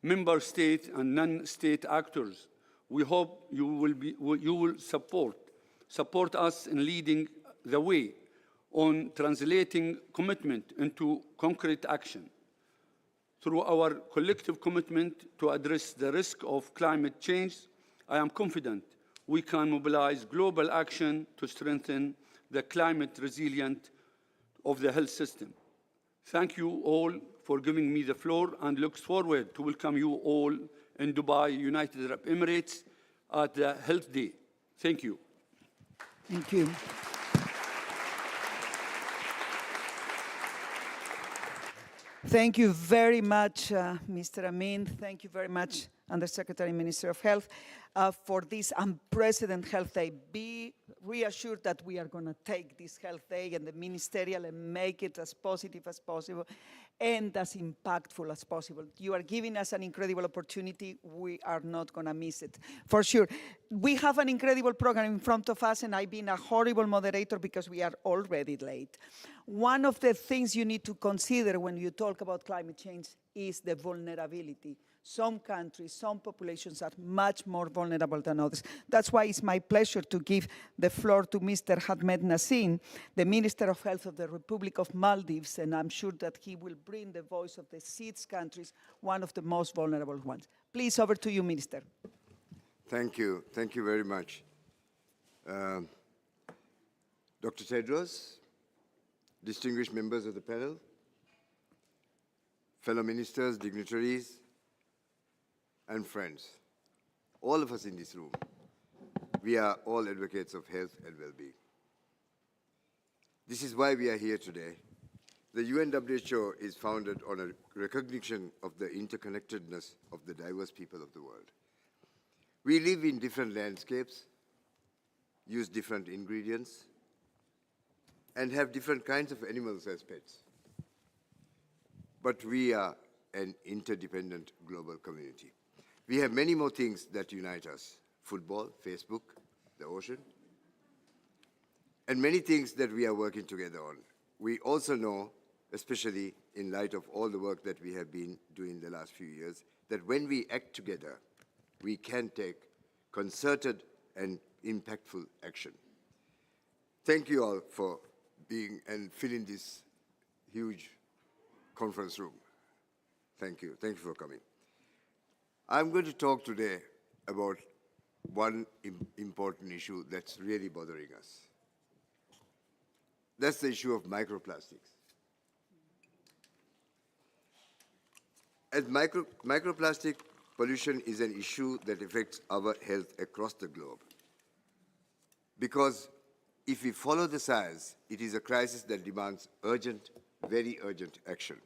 member state and non-state actors. We hope you will support us in leading the way on translating commitment into concrete action. Through our collective commitment to address the risk of climate change, I am confident we can mobilize global action to strengthen the climate resilient of the health system. Thank you all for giving me the floor and look forward to welcome you all in Dubai, United Arab Emirates at the Health Day. Thank you. Thank you. Thank you very much, Mr. Amin. Thank you very much, Undersecretary, Minister of Health, for this unprecedented Health Day. Be reassured that we are going to take this Health Day and the ministerial and make it as positive as possible and as impactful as possible. You are giving us an incredible opportunity. We are not going to miss it, for sure. We have an incredible program in front of us, and I've been a horrible moderator because we are already late. One of the things you need to consider when you talk about climate change is the vulnerability. Some countries, some populations are much more vulnerable than others. That's why it's my pleasure to give the floor to Mr. Ahmed Nassim, the Minister of Health of the Republic of Maldives, and I'm sure that he will bring the voice of the 6 countries, one of the most vulnerable ones. Please, over to you, Minister. Thank you. Thank you very much. Dr. Tedros, distinguished members of the panel, fellow ministers, dignitaries, and friends, all of us in this room, we are all advocates of health and well-being. This is why we are here today. The UN WHO is founded on a recognition of the interconnectedness of the diverse people of the world. We live in different landscapes, use different ingredients, and have different kinds of animals as pets. But we are an interdependent global community. We have many more things that unite us: football, Facebook, the ocean, and many things that we are working together on. We also know, especially in light of all the work that we have been doing the last few years, that when we act together, we can take concerted and impactful action. Thank you all for being and filling this huge conference room. Thank you. Thank you for coming. I'm going to talk today about one important issue that's really bothering us. That's the issue of microplastics. As microplastic pollution is an issue that affects our health across the globe. Because if we follow the science, it is a crisis that demands urgent, very urgent action.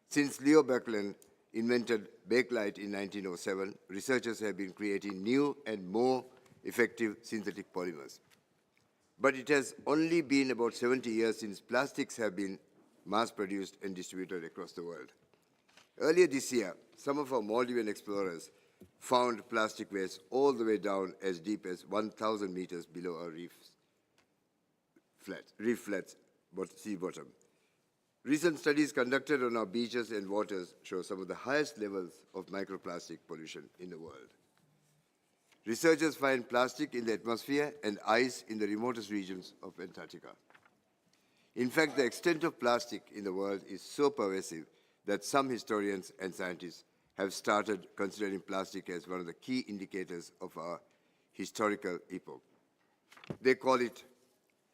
Since Leo Baekeland invented bakelite in 1907, researchers have been creating new and more effective synthetic polymers. But it has only been about 70 years since plastics have been mass-produced and distributed across the world. Earlier this year, some of our Maldivian explorers found plastic waste all the way down as deep as 1,000 meters below our reef flats, sea bottom. Recent studies conducted on our beaches and waters show some of the highest levels of microplastic pollution in the world. Researchers find plastic in the atmosphere and ice in the remotest regions of Antarctica. In fact, the extent of plastic in the world is so pervasive that some historians and scientists have started considering plastic as one of the key indicators of our historical epoch. They call it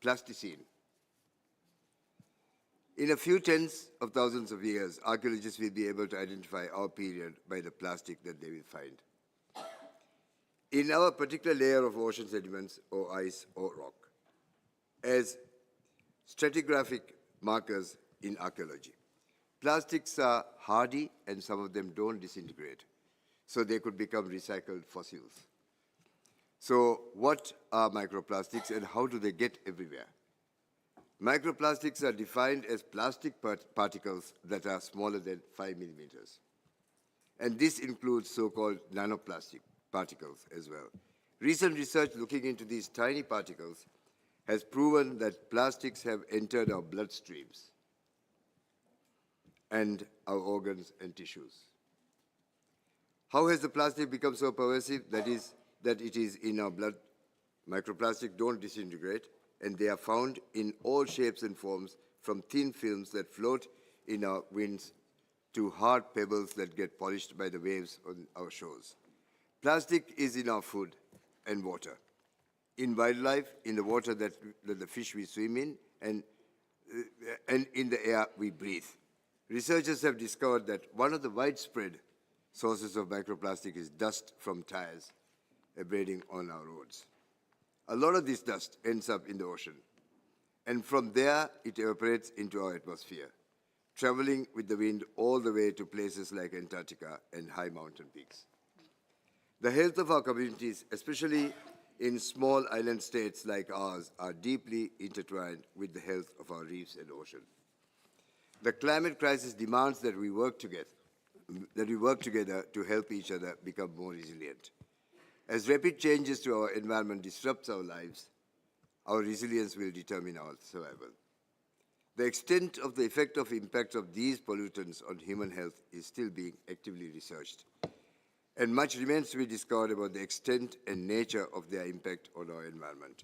plasticine. In a few tens of thousands of years, archaeologists will be able to identify our period by the plastic that they will find. In our particular layer of ocean sediments or ice or rock, as stratigraphic markers in archaeology. Plastics are hardy and some of them don't disintegrate, so they could become recycled fossils. So what are microplastics and how do they get everywhere? Microplastics are defined as plastic particles that are smaller than 5 millimeters. And this includes so-called nanoplastic particles as well. Recent research looking into these tiny particles has proven that plastics have entered our bloodstreams and our organs and tissues. How has the plastic become so pervasive? That it is in our blood. Microplastics don't disintegrate, and they are found in all shapes and forms, from thin films that float in our winds to hard pebbles that get polished by the waves on our shores. Plastic is in our food and water. in wildlife, in the water that the fish we swim in, and in the air we breathe. Researchers have discovered that one of the widespread sources of microplastic is dust from tires abrading on our roads. A lot of this dust ends up in the ocean, and from there it evaporates into our atmosphere, traveling with the wind all the way to places like Antarctica and high mountain peaks. The health of our communities, especially in small island states like ours, are deeply intertwined with the health of our reefs and ocean. The climate crisis demands that we work together to help each other become more resilient. As rapid changes to our environment disrupts our lives, our resilience will determine our survival. The extent of the effect of impacts of these pollutants on human health is still being actively researched, and much remains to be discovered about the extent and nature of their impact on our environment.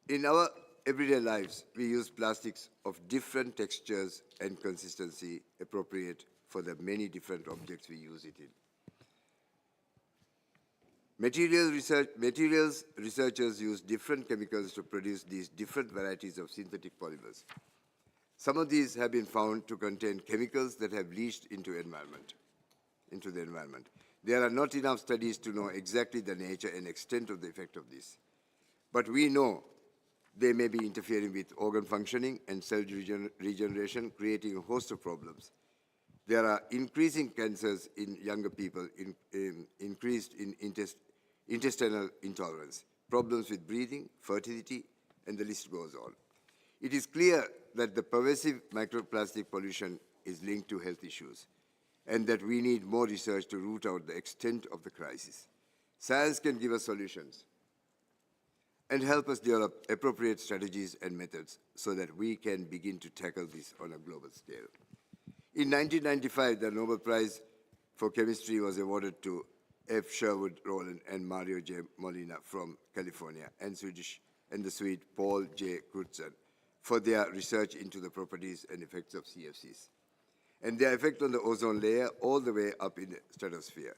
In our everyday lives, we use plastics of different textures and consistency appropriate for the many different objects we use it in. Materials researchers use different chemicals to produce these different varieties of synthetic polymers. Some of these have been found to contain chemicals that have leached into the environment. There are not enough studies to know exactly the nature and extent of the effect of this, but we know they may be interfering with organ functioning and cell regeneration, creating a host of problems. There are increasing cancers in younger people, increased in intestinal intolerance, problems with breathing, fertility, and the list goes on. It is clear that the pervasive microplastic pollution is linked to health issues, and that we need more research to root out the extent of the crisis. Science can give us solutions and help us develop appropriate strategies and methods so that we can begin to tackle this on a global scale. In 1995, the Nobel Prize for Chemistry was awarded to F. Sherwood Rowland and Mario J. Molina from California, and the Swede Paul J. Crutzen for their research into the properties and effects of CFCs and their effect on the ozone layer all the way up in the stratosphere.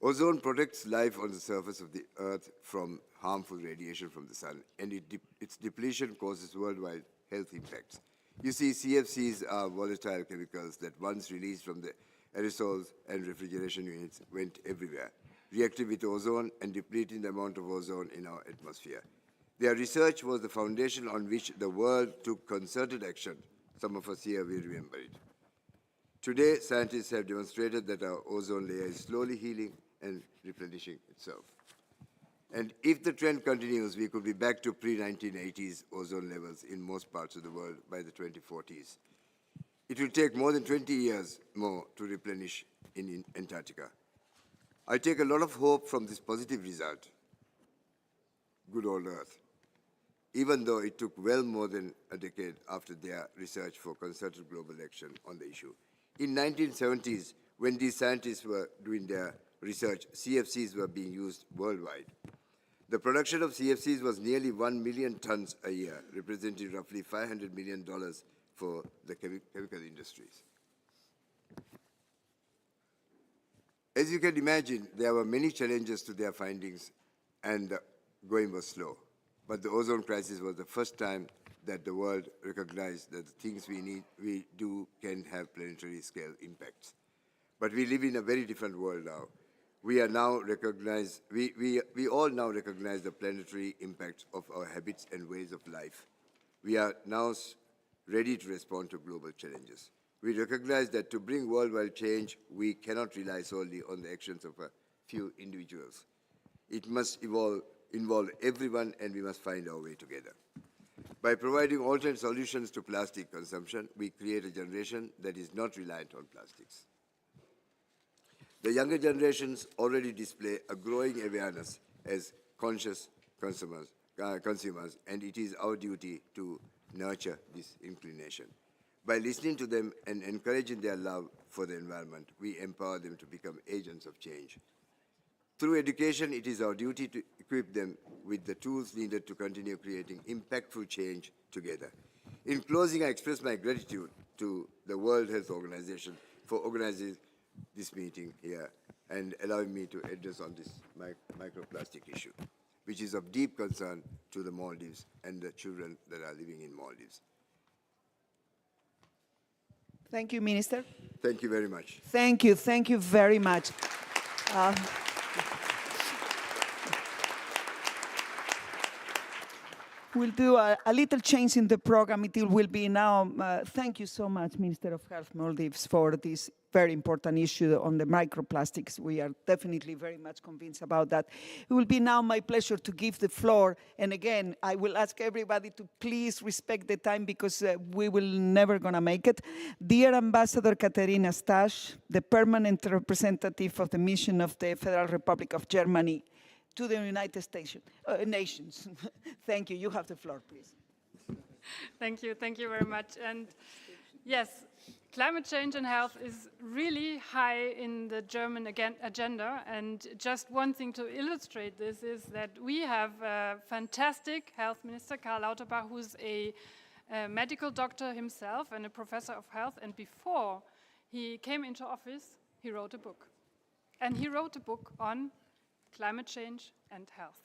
Ozone protects life on the surface of the Earth from harmful radiation from the sun, and its depletion causes worldwide health impacts. You see, CFCs are volatile chemicals that once released from the aerosols and refrigeration units went everywhere, reacting with ozone and depleting the amount of ozone in our atmosphere. Their research was the foundation on which the world took concerted action. Some of us here will remember it. Today, scientists have demonstrated that our ozone layer is slowly healing and replenishing itself. And if the trend continues, we could be back to pre-1980s ozone levels in most parts of the world by the 2040s. It will take more than 20 years more to replenish in Antarctica. I take a lot of hope from this positive result, good old Earth, even though it took well more than a decade after their research for concerted global action on the issue. In 1970s, when these scientists were doing their research, CFCs were being used worldwide. The production of CFCs was nearly 1 million tons a year, representing roughly $500 million for the chemical industries. As you can imagine, there were many challenges to their findings, and the going was slow. But the ozone crisis was the first time that the world recognized that the things we do can have planetary scale impacts. But we live in a very different world now. We all now recognize the planetary impact of our habits and ways of life. We are now ready to respond to global challenges. We recognize that to bring worldwide change, we cannot rely solely on the actions of a few individuals. It must involve everyone, and we must find our way together. By providing alternate solutions to plastic consumption, we create a generation that is not reliant on plastics. The younger generations already display a growing awareness as conscious consumers, and it is our duty to nurture this inclination. By listening to them and encouraging their love for the environment, we empower them to become agents of change. Through education, it is our duty to equip them with the tools needed to continue creating impactful change together. In closing, I express my gratitude to the World Health Organization for organizing this meeting here and allowing me to address on this microplastic issue, which which is of deep concern to the Maldives and the children that are living in Maldives. Thank you, Minister. Thank you very much. Thank you very much. We'll do a little change in the program. It will be now, thank you so much, Minister of Health Maldives, for this very important issue on the microplastics. We are definitely very much convinced about that. It will be now my pleasure to give the floor. And again, I will ask everybody to please respect the time because we will never gonna make it. Dear Ambassador Katerina Stasch, the permanent representative of the mission of the Federal Republic of Germany to the United Nations. Thank you. You have the floor, please. Thank you very much. And yes, climate change and health is really high in the German agenda. And just one thing to illustrate this is that we have a fantastic health minister, Karl Lauterbach, who's a medical doctor himself and a professor of health. And before he came into office, he wrote a book. And he wrote a book on climate change and health.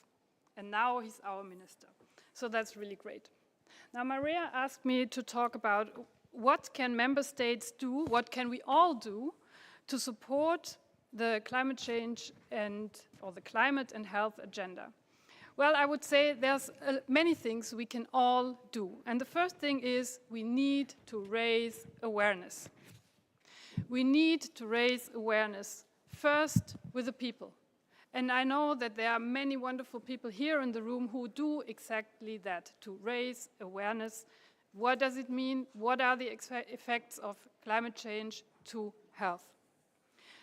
And now he's our minister. So that's really great. Now, Maria asked me to talk about what can member states do, what can we all do to support the climate change or the climate and health agenda. Well, I would say there's many things we can all do. And the first thing is we need to raise awareness. We need to raise awareness first with the people. And I know that there are many wonderful people here in the room who do exactly that, to raise awareness. What does it mean? What are the effects of climate change to health?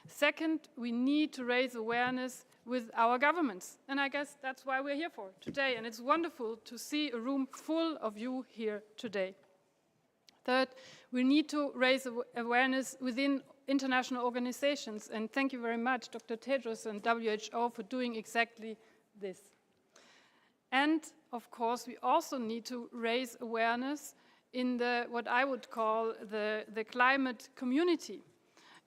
Second, we need to raise awareness with our governments. And I guess that's why we're here for today. And it's wonderful to see a room full of you here today. Third, we need to raise awareness within international organizations. And thank you very much, Dr. Tedros and WHO, for doing exactly this. And, of course, we also need to raise awareness in what I would call the climate community.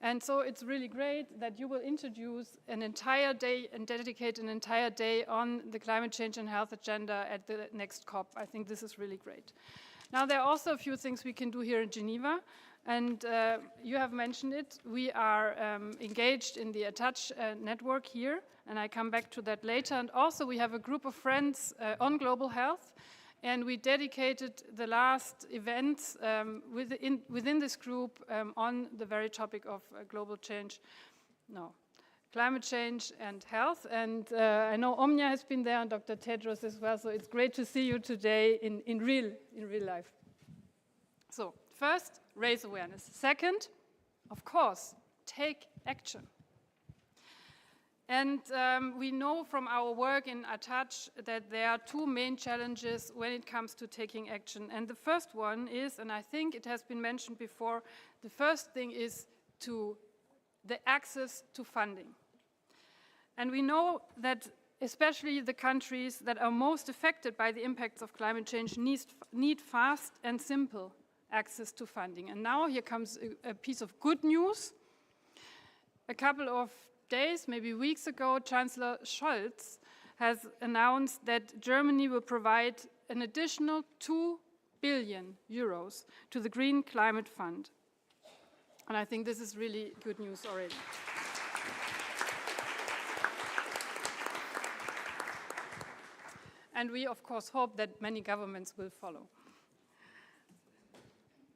And so it's really great that you will introduce an entire day and dedicate an entire day on the climate change and health agenda at the next COP. I think this is really great. Now, there are also a few things we can do here in Geneva, and you have mentioned it. We are engaged in the Attach network here, and I come back to that later. And also, we have a group of friends on global health, and we dedicated the last events within this group on the very topic of climate change and health. And I know Omnia has been there and Dr. Tedros as well, so it's great to see you today in real life. So first, raise awareness. Second, of course, take action. And we know from our work in Attach that there are two main challenges when it comes to taking action. And the first one is, and I think it has been mentioned before, the first thing is the access to funding. And we know that especially the countries that are most affected by the impacts of climate change need fast and simple access to funding. And now here comes a piece of good news. A couple of days, maybe weeks ago, Chancellor Scholz has announced that Germany will provide an additional 2 billion euros to the Green Climate Fund. And I think this is really good news already. And we, of course, hope that many governments will follow.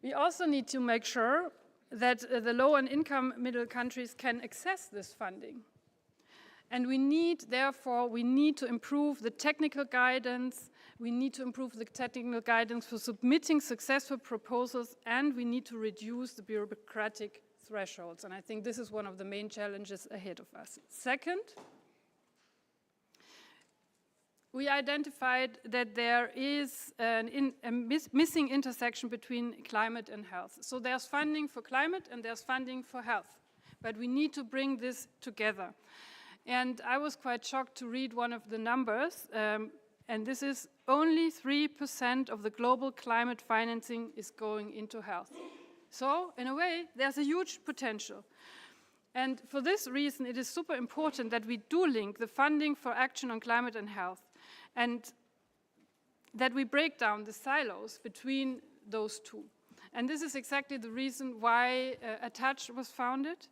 We also need to make sure that the low and income middle countries can access this funding. And we need to improve the technical guidance, we need to improve the technical guidance for submitting successful proposals, and we need to reduce the bureaucratic thresholds. And I think this is one of the main challenges ahead of us. Second, we identified that there is a missing intersection between climate and health. So there's funding for climate and there's funding for health. But we need to bring this together. And I was quite shocked to read one of the numbers, and this is only 3% of the global climate financing is going into health. So, in a way, there's a huge potential. And for this reason, it is super important that we do link the funding for action on climate and health. and that we break down the silos between those two. And this is exactly the reason why Attach was founded.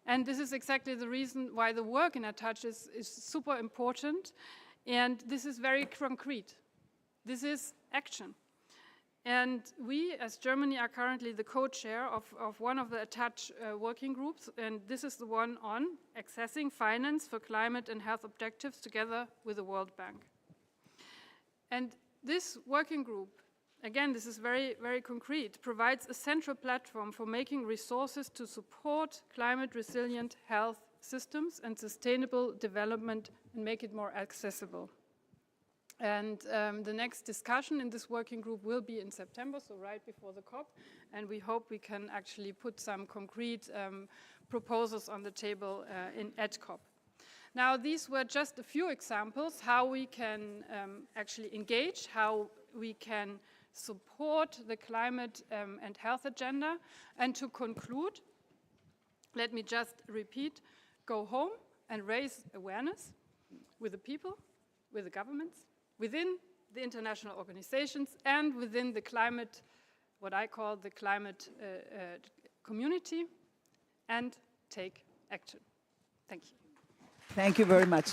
And this is exactly the reason why the work in Attach is super important. And this is very concrete. This is action. And we, as Germany, are currently the co-chair of one of the Attach working groups. And this is the one on accessing finance for climate and health objectives together with the World Bank. And this working group, again, this is very, very concrete, provides a central platform for making resources to support climate-resilient health systems and sustainable development and make it more accessible. And the next discussion in this working group will be in September, so right before the COP, and we hope we can actually put some concrete proposals on the table at COP. Now, these were just a few examples how we can actually engage, how we can support the climate and health agenda. And to conclude, let me just repeat, go home and raise awareness with the people, with the governments, within the international organizations, and within the climate, what I call the climate community, and take action. Thank you. Thank you very much.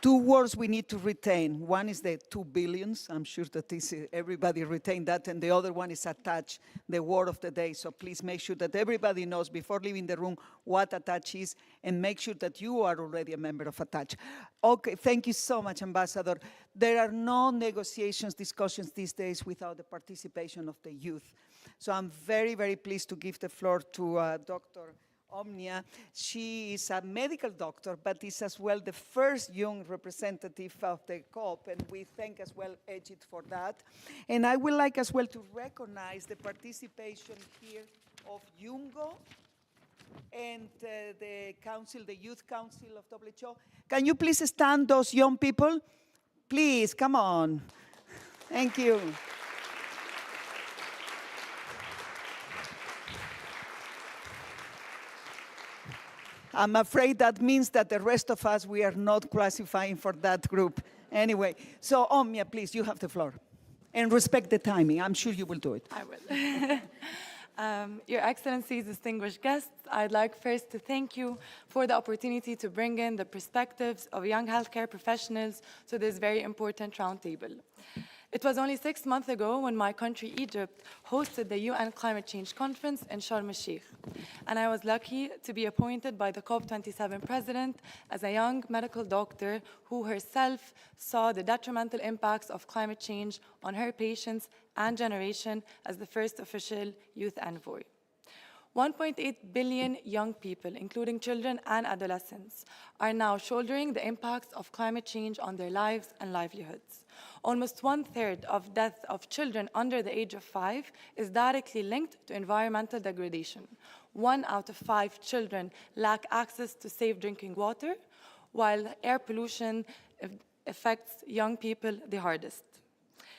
Two words we need to retain. One is the 2 billions. I'm sure that everybody retained that. And the other one is Attach, the word of the day. So please make sure that everybody knows before leaving the room what Attach is, and make sure that you are already a member of Attach. Okay, thank you so much, Ambassador. There are no negotiations, discussions these days without the participation of the youth. So I'm very, very pleased to give the floor to Dr. Omnia. She is a medical doctor, but is as well the first young representative of the COP, and we thank as well EGIT for that. And I would like as well to recognize the participation here of YUNGO and the council, the Youth Council of WHO. Can you please stand, those young people? Please, come on. Thank you. I'm afraid that means that the rest of us, we are not classifying for that group. Anyway, so Omnia, please, you have the floor. And respect the timing. I'm sure you will do it. I will. Your Excellencies, distinguished guests, I'd like first to thank you for the opportunity to bring in the perspectives of young healthcare professionals to this very important roundtable. It was only 6 months ago when my country, Egypt, hosted the UN Climate Change Conference in Sharm el-Sheikh. And I was lucky to be appointed by the COP27 president as a young medical doctor who herself saw the detrimental impacts of climate change on her patients and generation as the first official youth envoy. 1.8 billion young people, including children and adolescents, are now shouldering the impacts of climate change on their lives and livelihoods. Almost 1/3 of deaths of children under the age of 5 is directly linked to environmental degradation. 1 out of 5 children lack access to safe drinking water, while air pollution affects young people the hardest.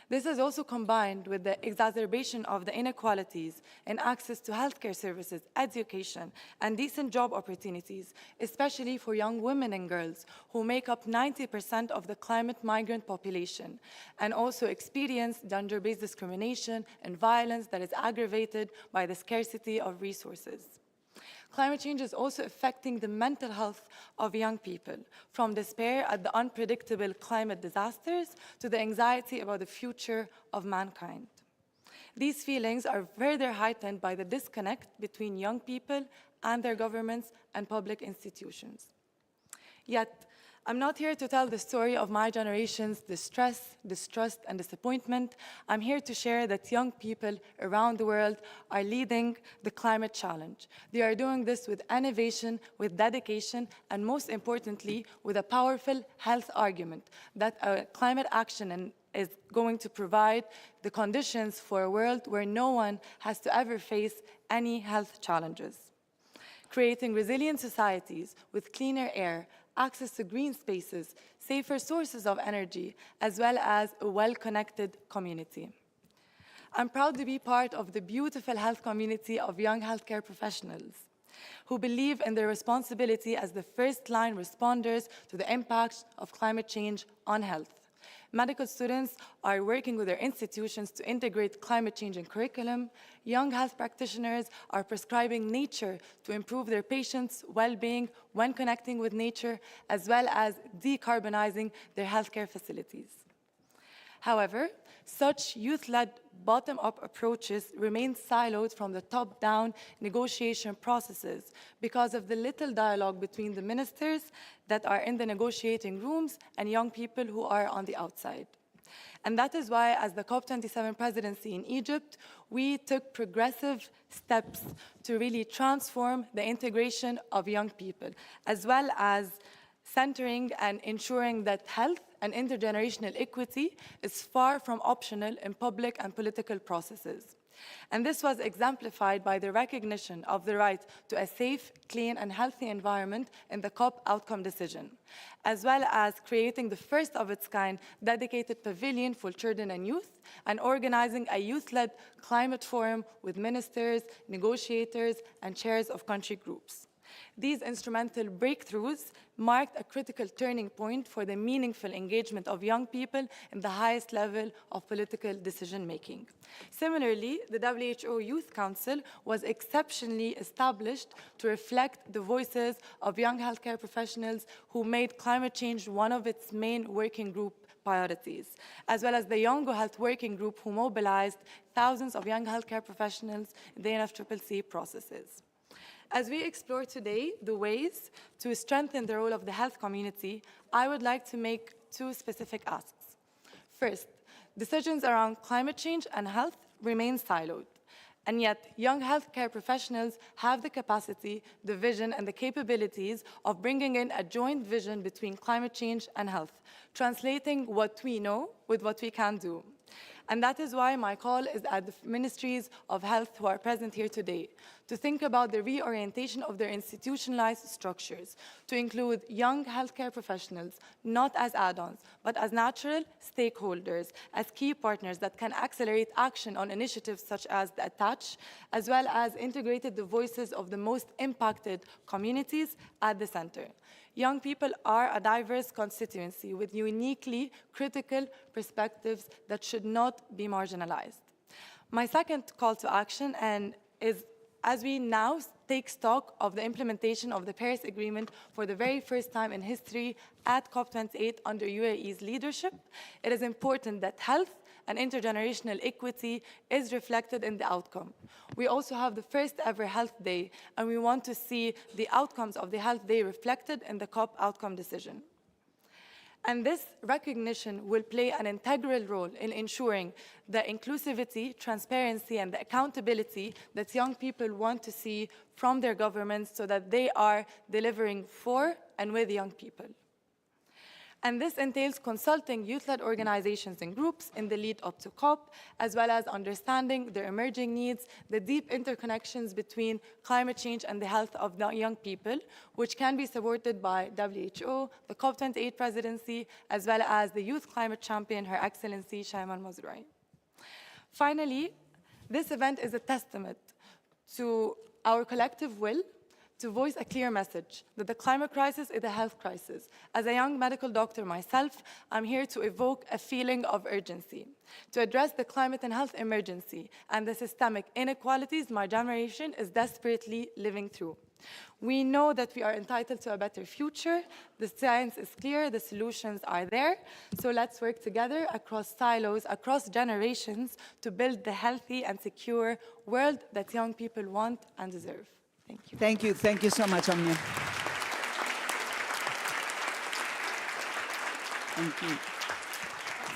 This is also combined with the exacerbation of the inequalities in access to healthcare services, education, and decent job opportunities, especially for young women and girls who make up 90% of the climate migrant population, and also experience gender-based discrimination and violence that is aggravated by the scarcity of resources. Climate change is also affecting the mental health of young people, from despair at the unpredictable climate disasters to the anxiety about the future of mankind. These feelings are further heightened by the disconnect between young people and their governments and public institutions. Yet, I'm not here to tell the story of my generation's distress, distrust, and disappointment. I'm here to share that young people around the world are leading the climate challenge. They are doing this with innovation, with dedication, and most importantly, with a powerful health argument that climate action is going to provide the conditions for a world where no one has to ever face any health challenges. Creating resilient societies with cleaner air, access to green spaces, safer sources of energy, as well as a well-connected community. I'm proud to be part of the beautiful health community of young healthcare professionals. who believe in their responsibility as the first-line responders to the impacts of climate change on health. Medical students are working with their institutions to integrate climate change in curriculum. Young health practitioners are prescribing nature to improve their patients' well-being when connecting with nature, as well as decarbonizing their healthcare facilities. However, such youth-led bottom-up approaches remain siloed from the top-down negotiation processes because of the little dialogue between the ministers that are in the negotiating rooms and young people who are on the outside. And that is why, as the COP27 presidency in Egypt, we took progressive steps to really transform the integration of young people, as well as centering and ensuring that health and intergenerational equity is far from optional in public and political processes. And this was exemplified by the recognition of the right to a safe, clean, and healthy environment in the COP outcome decision, as well as creating the first of its kind dedicated pavilion for children and youth, and organizing a youth-led climate forum with ministers, negotiators, and chairs of country groups. These instrumental breakthroughs marked a critical turning point for the meaningful engagement of young people in the highest level of political decision-making. Similarly, the WHO Youth Council was exceptionally established to reflect the voices of young healthcare professionals who made climate change one of its main working group priorities, as well as the Yongo Health Working Group, who mobilized thousands of young healthcare professionals in the UNFCCC processes. As we explore today the ways to strengthen the role of the health community, I would like to make two specific asks. First, decisions around climate change and health remain siloed, and yet young healthcare professionals have the capacity, the vision, and the capabilities of bringing in a joint vision between climate change and health, translating what we know with what we can do. And that is why my call is at the ministries of health who are present here today, to think about the reorientation of their institutionalized structures, to include young healthcare professionals, not as add-ons, but as natural stakeholders, as key partners that can accelerate action on initiatives such as the Attach, as well as integrated the voices of the most impacted communities at the center. Young people are a diverse constituency with uniquely critical perspectives that should not be marginalized. My second call to action is, as we now take stock of the implementation of the Paris Agreement for the very first time in history at COP28 under UAE's leadership, it is important that health and intergenerational equity is reflected in the outcome. We also have the first ever Health Day, and we want to see the outcomes of the Health Day reflected in the COP outcome decision. And this recognition will play an integral role in ensuring the inclusivity, transparency, and the accountability that young people want to see from their governments so that they are delivering for and with young people. And this entails consulting youth-led organizations and groups in the lead up to COP, as well as understanding their emerging needs, the deep interconnections between climate change and the health of the young people, which can be supported by WHO, the COP28 presidency, as well as the Youth Climate Champion, Her Excellency Shayma al-Mazrouei. Finally, this event is a testament to our collective will to voice a clear message that the climate crisis is a health crisis. As a young medical doctor myself, I'm here to evoke a feeling of urgency, to address the climate and health emergency and the systemic inequalities my generation is desperately living through. We know that we are entitled to a better future. The science is clear, the solutions are there. So let's work together across silos, across generations, to build the healthy and secure world that young people want and deserve. Thank you. Thank you. Thank you so much, Omnia. Thank you.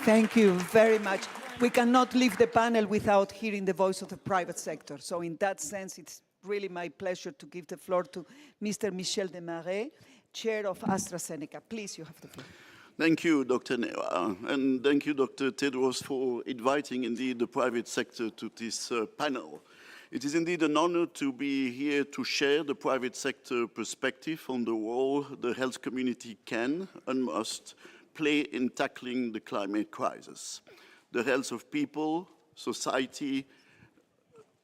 Thank you very much. We cannot leave the panel without hearing the voice of the private sector. So in that sense, it's really my pleasure to give the floor to Mr. Michel Desmarais, Chair of AstraZeneca. Please, you have the floor. Thank you, Dr. Nera, and thank you, Dr. Tedros, for inviting, indeed, the private sector to this panel. It is indeed an honor to be here to share the private sector perspective on the role the health community can and must play in tackling the climate crisis. The health of people, society,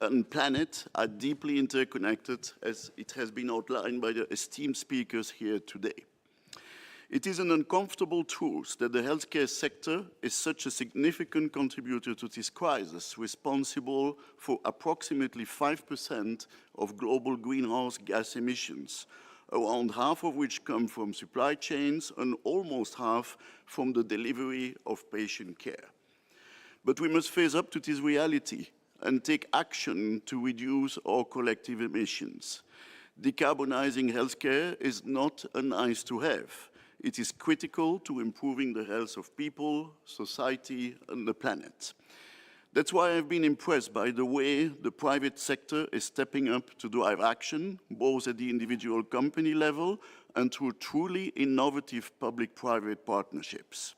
and planet are deeply interconnected, as it has been outlined by the esteemed speakers here today. It is an uncomfortable truth that the healthcare sector is such a significant contributor to this crisis, responsible for approximately 5% of global greenhouse gas emissions, around half of which come from supply chains and almost half from the delivery of patient care. But we must face up to this reality and take action to reduce our collective emissions. Decarbonizing healthcare is not a nice to have. It is critical to improving the health of people, society, and the planet. That's why I've been impressed by the way the private sector is stepping up to drive action, both at the individual company level and through truly innovative public-private partnerships.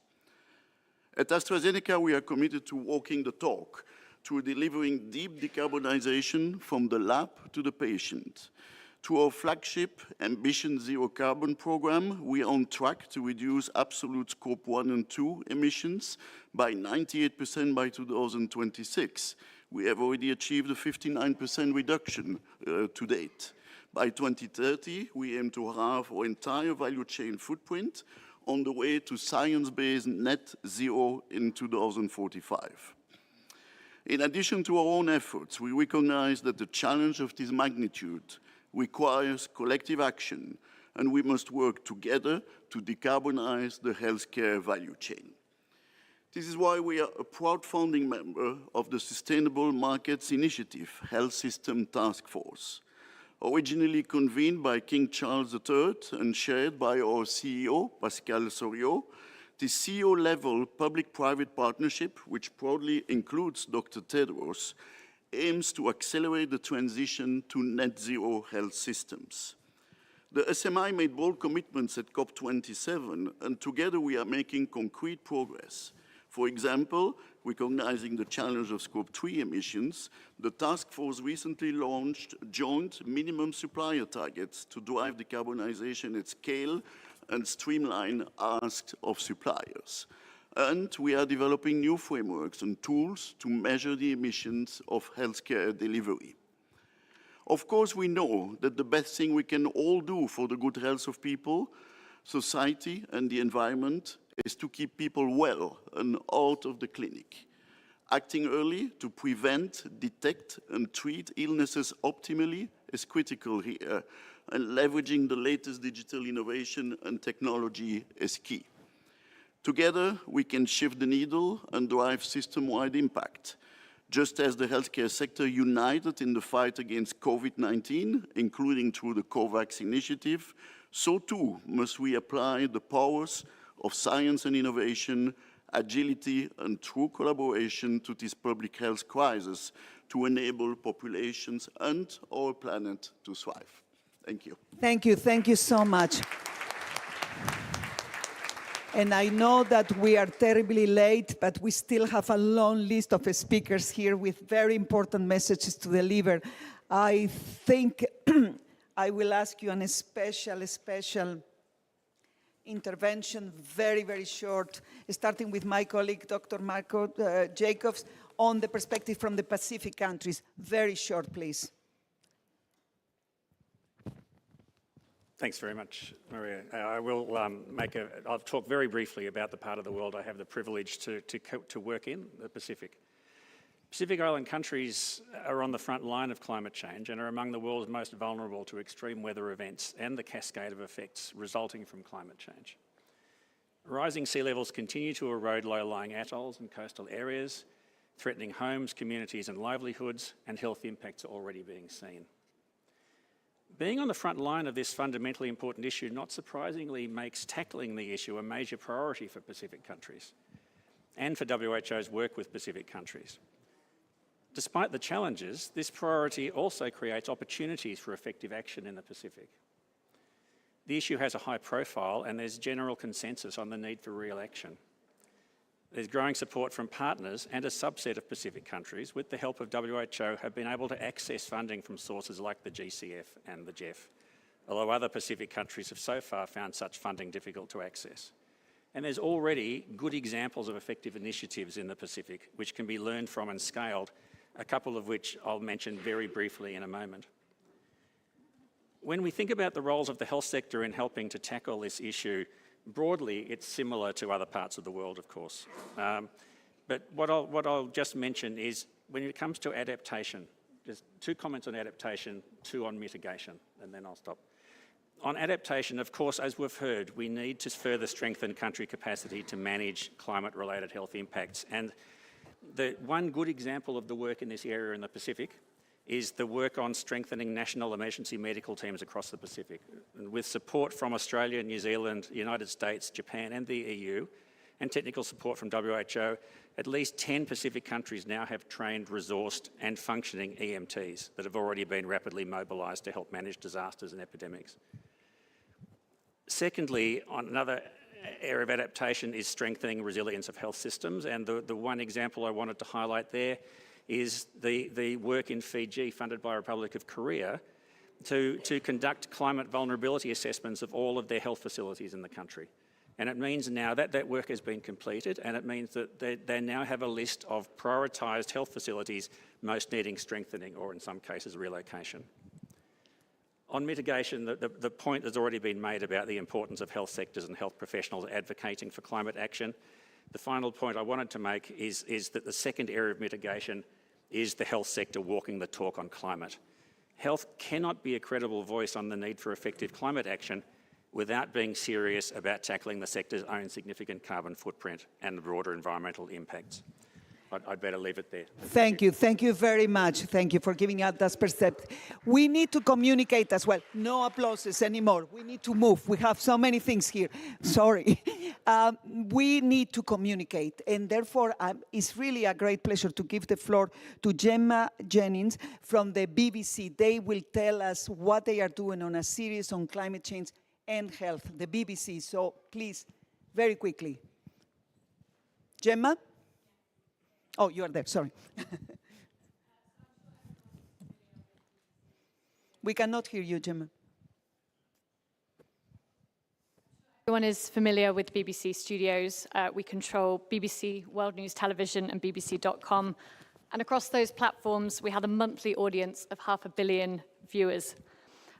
At AstraZeneca, we are committed to walking the talk, to delivering deep decarbonization from the lab to the patient. Through our flagship Ambition Zero Carbon program, we are on track to reduce absolute Scope 1 and 2 emissions by 98% by 2026. We have already achieved a 59% reduction to date. By 2030, we aim to halve our entire value chain footprint on the way to science-based net zero in 2045. In addition to our own efforts, we recognize that the challenge of this magnitude requires collective action, and we must work together to decarbonize the healthcare value chain. This is why we are a proud founding member of the Sustainable Markets Initiative Health System Task Force. Originally convened by King Charles III and chaired by our CEO, Pascal Soriot, the CEO-level public-private partnership, which proudly includes Dr. Tedros, aims to accelerate the transition to net zero health systems. The SMI made bold commitments at COP27, and together we are making concrete progress. For example, recognizing the challenge of Scope 3 emissions, the task force recently launched joint minimum supplier targets to drive decarbonization at scale and streamline asks of suppliers. And we are developing new frameworks and tools to measure the emissions of healthcare delivery. Of course, we know that the best thing we can all do for the good health of people, society, and the environment is to keep people well and out of the clinic. Acting early to prevent, detect, and treat illnesses optimally is critical here, and leveraging the latest digital innovation and technology is key. Together, we can shift the needle and drive system-wide impact. Just as the healthcare sector united in the fight against COVID-19, including through the COVAX initiative, so too must we apply the powers of science and innovation, agility, and true collaboration to this public health crisis to enable populations and our planet to thrive. Thank you. Thank you so much. And I know that we are terribly late, but we still have a long list of speakers here with very important messages to deliver. I think I will ask you a special intervention, very short, starting with my colleague, Dr. Marco Jacobs, on the perspective from the Pacific countries. Very short, please. Thanks very much, Maria. I'll talk very briefly about the part of the world I have the privilege to work in, the Pacific. Pacific Island countries are on the front line of climate change and are among the world's most vulnerable to extreme weather events and the cascade of effects resulting from climate change. Rising sea levels continue to erode low-lying atolls and coastal areas, threatening homes, communities and livelihoods, and health impacts are already being seen. Being on the front line of this fundamentally important issue, not surprisingly, makes tackling the issue a major priority for Pacific countries and for WHO's work with Pacific countries. Despite the challenges, this priority also creates opportunities for effective action in the Pacific. The issue has a high profile and there's general consensus on the need for real action. There's growing support from partners and a subset of Pacific countries, with the help of WHO, have been able to access funding from sources like the GCF and the GEF, although other Pacific countries have so far found such funding difficult to access. And there's already good examples of effective initiatives in the Pacific which can be learned from and scaled a couple of which I'll mention very briefly in a moment. When we think about the roles of the health sector in helping to tackle this issue, broadly, it's similar to other parts of the world, of course. But what I'll just mention is when it comes to adaptation, there's 2 comments on adaptation, 2 on mitigation, and then I'll stop. On adaptation, of course, as we've heard, we need to further strengthen country capacity to manage climate-related health impacts. And the one good example of the work in this area in the Pacific is the work on strengthening national emergency medical teams across the Pacific. And with support from Australia, New Zealand, United States, Japan and the EU, and technical support from WHO, at least 10 Pacific countries now have trained, resourced and functioning EMTs that have already been rapidly mobilised to help manage disasters and epidemics. Secondly, on another area of adaptation is strengthening resilience of health systems, and the one example I wanted to highlight there is the work in Fiji funded by the Republic of Korea to conduct climate vulnerability assessments of all of their health facilities in the country. And it means now that that work has been completed, and it means that they now have a list of prioritised health facilities most needing strengthening or in some cases relocation. On mitigation, the point has already been made about the importance of health sectors and health professionals advocating for climate action. The final point I wanted to make is that the second area of mitigation is the health sector walking the talk on climate. Health cannot be a credible voice on the need for effective climate action without being serious about tackling the sector's own significant carbon footprint and the broader environmental impacts. I'd better leave it there. Thank you very much. Thank you for giving us that perspective. We need to communicate as well. No applauses anymore. We need to move. We have so many things here. Sorry. We need to communicate, and therefore it's really a great pleasure to give the floor to Gemma Jennings from the BBC. They will tell us what they are doing on a series on climate change and health, the BBC. So please, very quickly. Gemma? Oh, you are there, sorry. We cannot hear you, Gemma. Everyone is familiar with BBC Studios. We control BBC World News Television and BBC.com. And across those platforms, we have a monthly audience of 500 million viewers.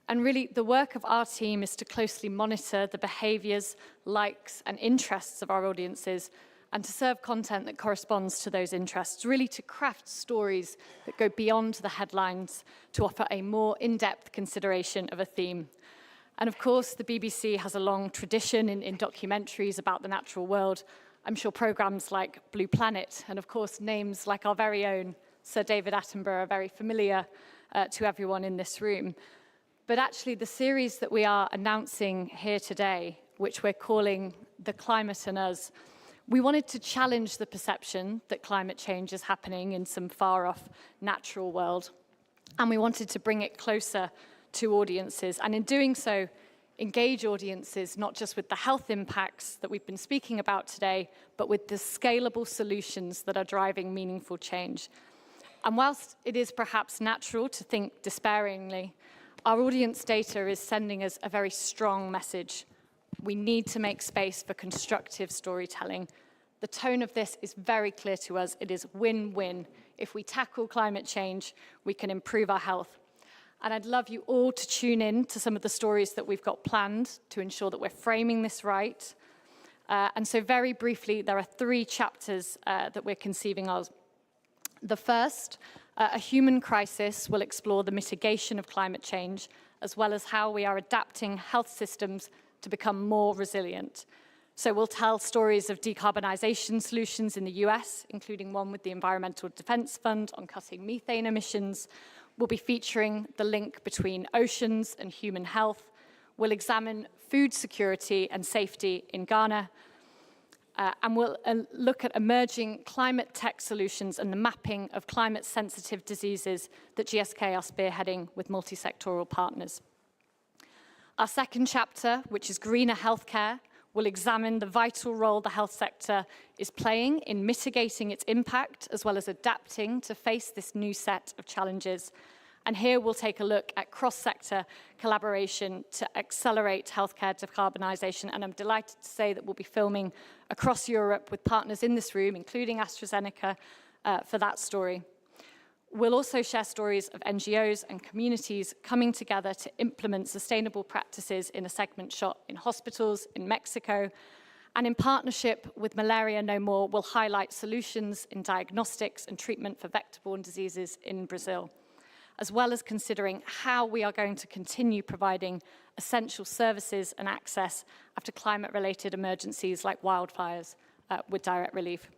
And really, the work of our team is to closely monitor the behaviours, likes, and interests of our audiences, and to serve content that corresponds to those interests, really to craft stories that go beyond the headlines to offer a more in-depth consideration of a theme. And of course, the BBC has a long tradition in documentaries about the natural world. I'm sure programmes like Blue Planet, and of course, names like our very own Sir David Attenborough are very familiar to everyone in this room. But actually, the series that we are announcing here today, which we're calling The Climate and Us, we wanted to challenge the perception that climate change is happening in some far-off natural world, and we wanted to bring it closer to audiences, and in doing so, engage audiences not just with the health impacts that we've been speaking about today, but with the scalable solutions that are driving meaningful change. And whilst it is perhaps natural to think despairingly, our audience data is sending us a very strong message. We need to make space for constructive storytelling. The tone of this is very clear to us. It is win-win. If we tackle climate change, we can improve our health. And I'd love you all to tune in to some of the stories that we've got planned to ensure that we're framing this right. And so very briefly, there are 3 chapters that we're conceiving of. The first, A Human Crisis, will explore the mitigation of climate change, as well as how we are adapting health systems to become more resilient. So we'll tell stories of decarbonisation solutions in the US, including one with the Environmental Defence Fund on cutting methane emissions. We'll be featuring the link between oceans and human health. We'll examine food security and safety in Ghana. And we'll look at emerging climate tech solutions and the mapping of climate-sensitive diseases that GSK are spearheading with multi-sectoral partners. Our second chapter, which is Greener Healthcare, will examine the vital role the health sector is playing in mitigating its impact, as well as adapting to face this new set of challenges. And here we'll take a look at cross-sector collaboration to accelerate healthcare decarbonisation. And I'm delighted to say that we'll be filming across Europe with partners in this room, including AstraZeneca, for that story. We'll also share stories of NGOs and communities coming together to implement sustainable practices in a segment shot in hospitals in Mexico. And in partnership with Malaria No More, we'll highlight solutions in diagnostics and treatment for vector-borne diseases in Brazil, as well as considering how we are going to continue providing essential services and access after climate-related emergencies like wildfires with direct relief.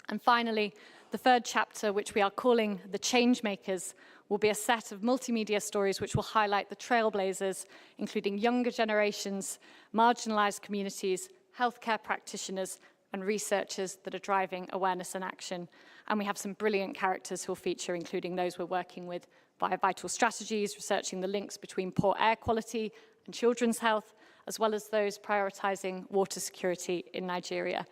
And finally, the third chapter, which we are calling The Changemakers, will be a set of multimedia stories which will highlight the trailblazers, including younger generations, marginalized communities, healthcare practitioners, and researchers that are driving awareness and action. And we have some brilliant characters who will feature, including those we're working with via Vital Strategies, researching the links between poor air quality and children's health, as well as those prioritizing water security in Nigeria.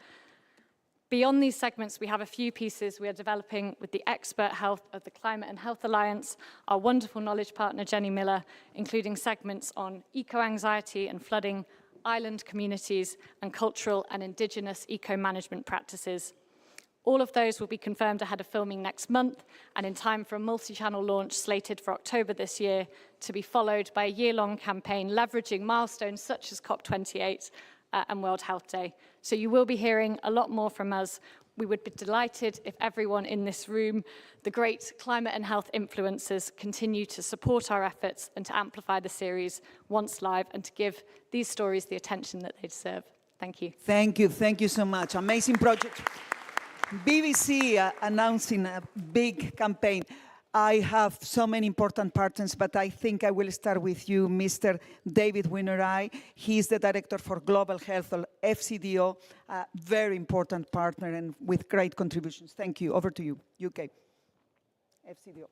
Beyond these segments, we have a few pieces we are developing with the expert health of the Climate and Health Alliance, our wonderful knowledge partner, Jenny Miller, including segments on eco-anxiety and flooding, island communities, and cultural and indigenous eco-management practices. All of those will be confirmed ahead of filming next month and in time for a multi-channel launch slated for October this year, to be followed by a year-long campaign leveraging milestones such as COP28 and World Health Day. So you will be hearing a lot more from us. We would be delighted if everyone in this room, the great climate and health influencers, continue to support our efforts and to amplify the series once live and to give these stories the attention that they deserve. Thank you. Thank you so much. Amazing project. BBC announcing a big campaign. I have so many important partners, but I think I will start with you, Mr. David Winterai. He's the Director for Global Health of FCDO, a very important partner and with great contributions. Thank you. Over to you, UK. FCDO.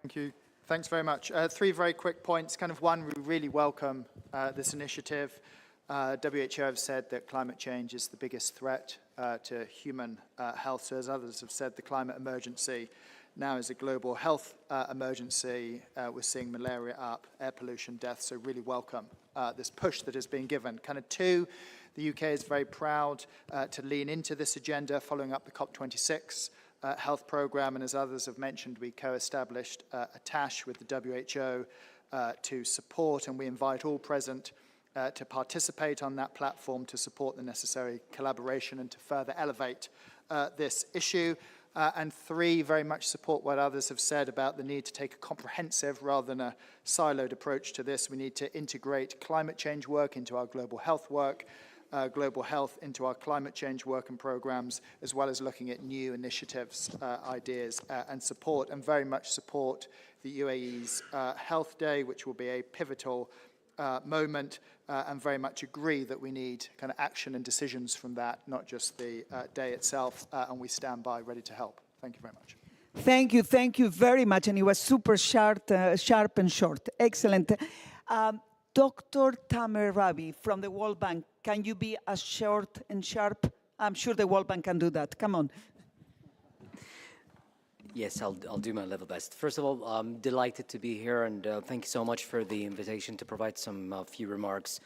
Thank you. Thanks very much. Three very quick points. Kind of one, we really welcome this initiative. WHO have said that climate change is the biggest threat to human health. So as others have said, the climate emergency now is a global health emergency. We're seeing malaria up, air pollution, deaths, so really welcome this push that has been given. Kind of two, the UK is very proud to lean into this agenda following up the COP26 health program, and as others have mentioned, we co-established a TASH with the WHO to support, and we invite all present to participate on that platform to support the necessary collaboration and to further elevate this issue. And three, very much support what others have said about the need to take a comprehensive rather than a siloed approach to this. We need to integrate climate change work into our global health work, global health into our climate change work and programs, as well as looking at new initiatives, ideas, and support, and very much support the UAE's Health Day, which will be a pivotal moment, and very much agree that we need kind of action and decisions from that, not just the day itself, and we stand by ready to help. Thank you very much. Thank you very much, and it was super sharp and short. Excellent. Dr. Tamer Rabi from the World Bank, can you be as short and sharp? I'm sure the World Bank can do that. Come on. Yes, I'll do my level best. First of all, I'm delighted to be here, and thank you so much for the invitation to provide some few remarks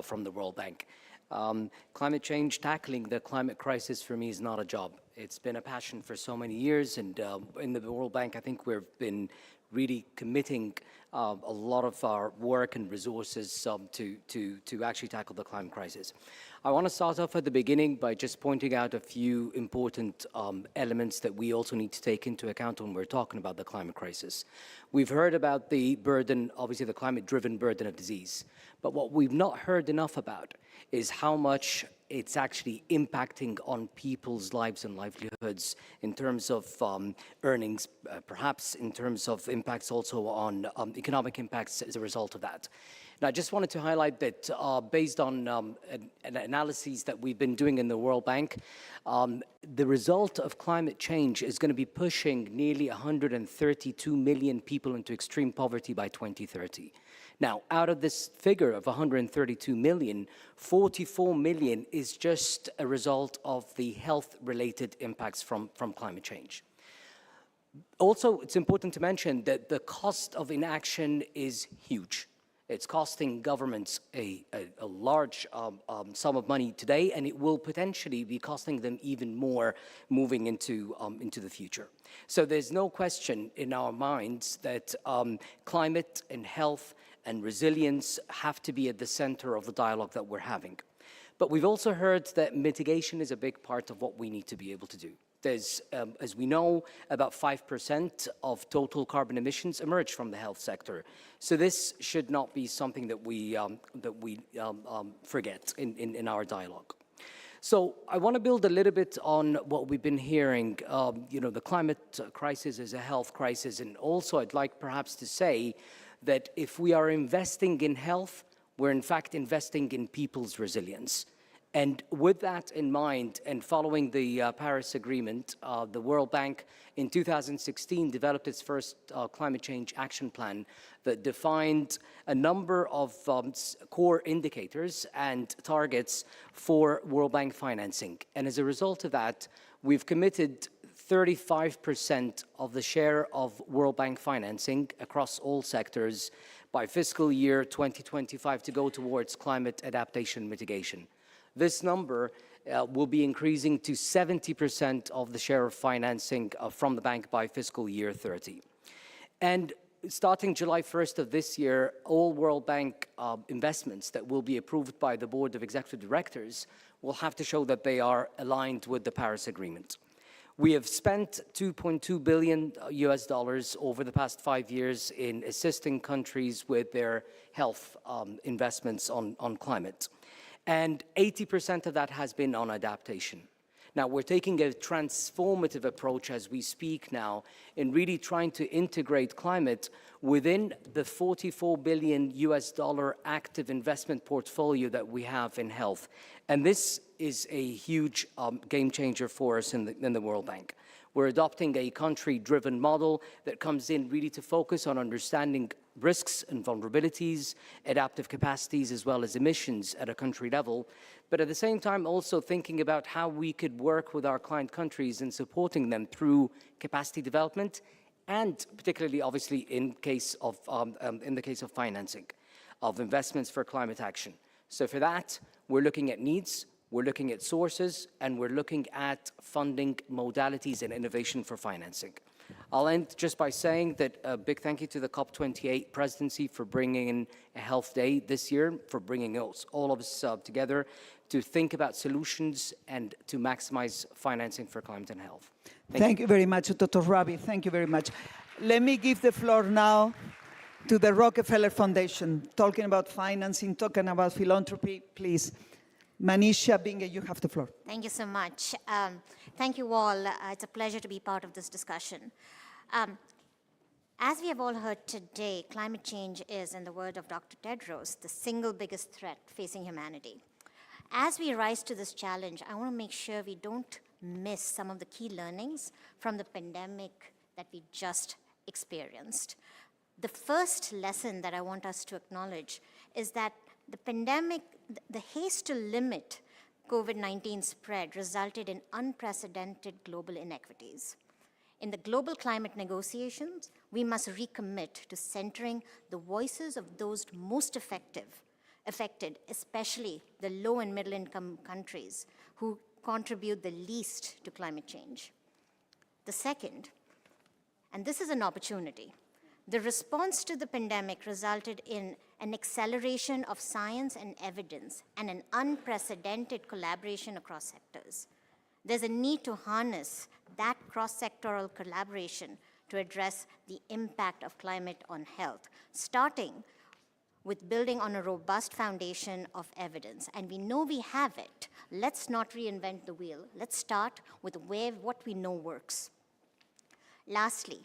from the World Bank. Climate change, tackling the climate crisis for me is not a job. It's been a passion for so many years, and in the World Bank, I think we've been really committing a lot of our work and resources to actually tackle the climate crisis. I want to start off at the beginning by just pointing out a few important elements that we also need to take into account when we're talking about the climate crisis. We've heard about the burden, obviously the climate-driven burden of disease, but what we've not heard enough about is how much it's actually impacting on people's lives and livelihoods in terms of earnings, perhaps in terms of impacts also on economic impacts as a result of that. And I just wanted to highlight that based on an analysis that we've been doing in the World Bank, the result of climate change is going to be pushing nearly 132 million people into extreme poverty by 2030. Now, out of this figure of 132 million, 44 million is just a result of the health-related impacts from climate change. Also, it's important to mention that the cost of inaction is huge. It's costing governments a large sum of money today, and it will potentially be costing them even more moving into the future. So there's no question in our minds that climate and health and resilience have to be at the center of the dialogue that we're having. But we've also heard that mitigation is a big part of what we need to be able to do. There's, as we know, about 5% of total carbon emissions emerge from the health sector. So this should not be something that we forget in our dialogue. So I want to build a little bit on what we've been hearing. The climate crisis is a health crisis, and also I'd like perhaps to say that if we are investing in health, we're in fact investing in people's resilience. And with that in mind, and following the Paris Agreement, the World Bank in 2016 developed its first climate change action plan that defined a number of core indicators and targets for World Bank financing. And as a result of that, we've committed 35% of the share of World Bank financing across all sectors by fiscal year 2025 to go towards climate adaptation mitigation. This number will be increasing to 70% of the share of financing from the bank by fiscal year 30. And starting July 1st of this year, all World Bank investments that will be approved by the Board of Executive Directors will have to show that they are aligned with the Paris Agreement. We have spent $2.2 billion over the past 5 years in assisting countries with their health investments on climate. And 80% of that has been on adaptation. Now, we're taking a transformative approach as we speak now in really trying to integrate climate within the $44 billion active investment portfolio that we have in health. And this is a huge game changer for us in the World Bank. We're adopting a country-driven model that comes in really to focus on understanding risks and vulnerabilities, adaptive capacities, as well as emissions at a country level, but at the same time also thinking about how we could work with our client countries in supporting them through capacity development, and particularly, obviously, in the case of financing of investments for climate action. So for that, we're looking at needs, we're looking at sources, and we're looking at funding modalities and innovation for financing. I'll end just by saying that a big thank you to the COP28 presidency for bringing in a health day this year, for bringing all of us together to think about solutions and to maximize financing for climate and health. Thank you very much, Dr. Rabi. Thank you very much. Let me give the floor now to the Rockefeller Foundation, talking about financing, talking about philanthropy, please. Manisha Binge, you have the floor. Thank you so much. Thank you all. It's a pleasure to be part of this discussion. As we have all heard today, climate change is, in the word of Dr. Tedros, the single biggest threat facing humanity. As we rise to this challenge, I want to make sure we don't miss some of the key learnings from the pandemic that we just experienced. The first lesson that I want us to acknowledge is that the pandemic, the haste to limit COVID-19 spread resulted in unprecedented global inequities. In the global climate negotiations, we must recommit to centering the voices of those most affected, especially the low and middle income countries who contribute the least to climate change. The second, and this is an opportunity, the response to the pandemic resulted in an acceleration of science and evidence and an unprecedented collaboration across sectors. There's a need to harness that cross-sectoral collaboration to address the impact of climate on health, starting with building on a robust foundation of evidence. And we know we have it. Let's not reinvent the wheel. Let's start with what we know works. Lastly,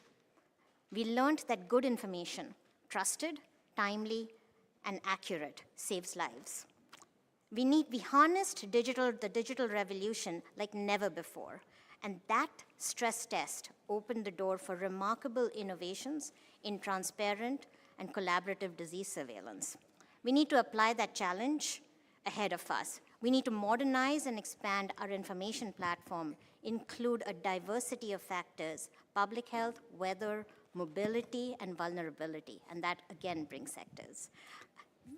we learned that good information, trusted, timely, and accurate, saves lives. We harnessed the digital revolution like never before, and that stress test opened the door for remarkable innovations in transparent and collaborative disease surveillance. We need to apply that challenge ahead of us. We need to modernize and expand our information platform, include a diversity of factors, public health, weather, mobility, and vulnerability, and that again brings sectors.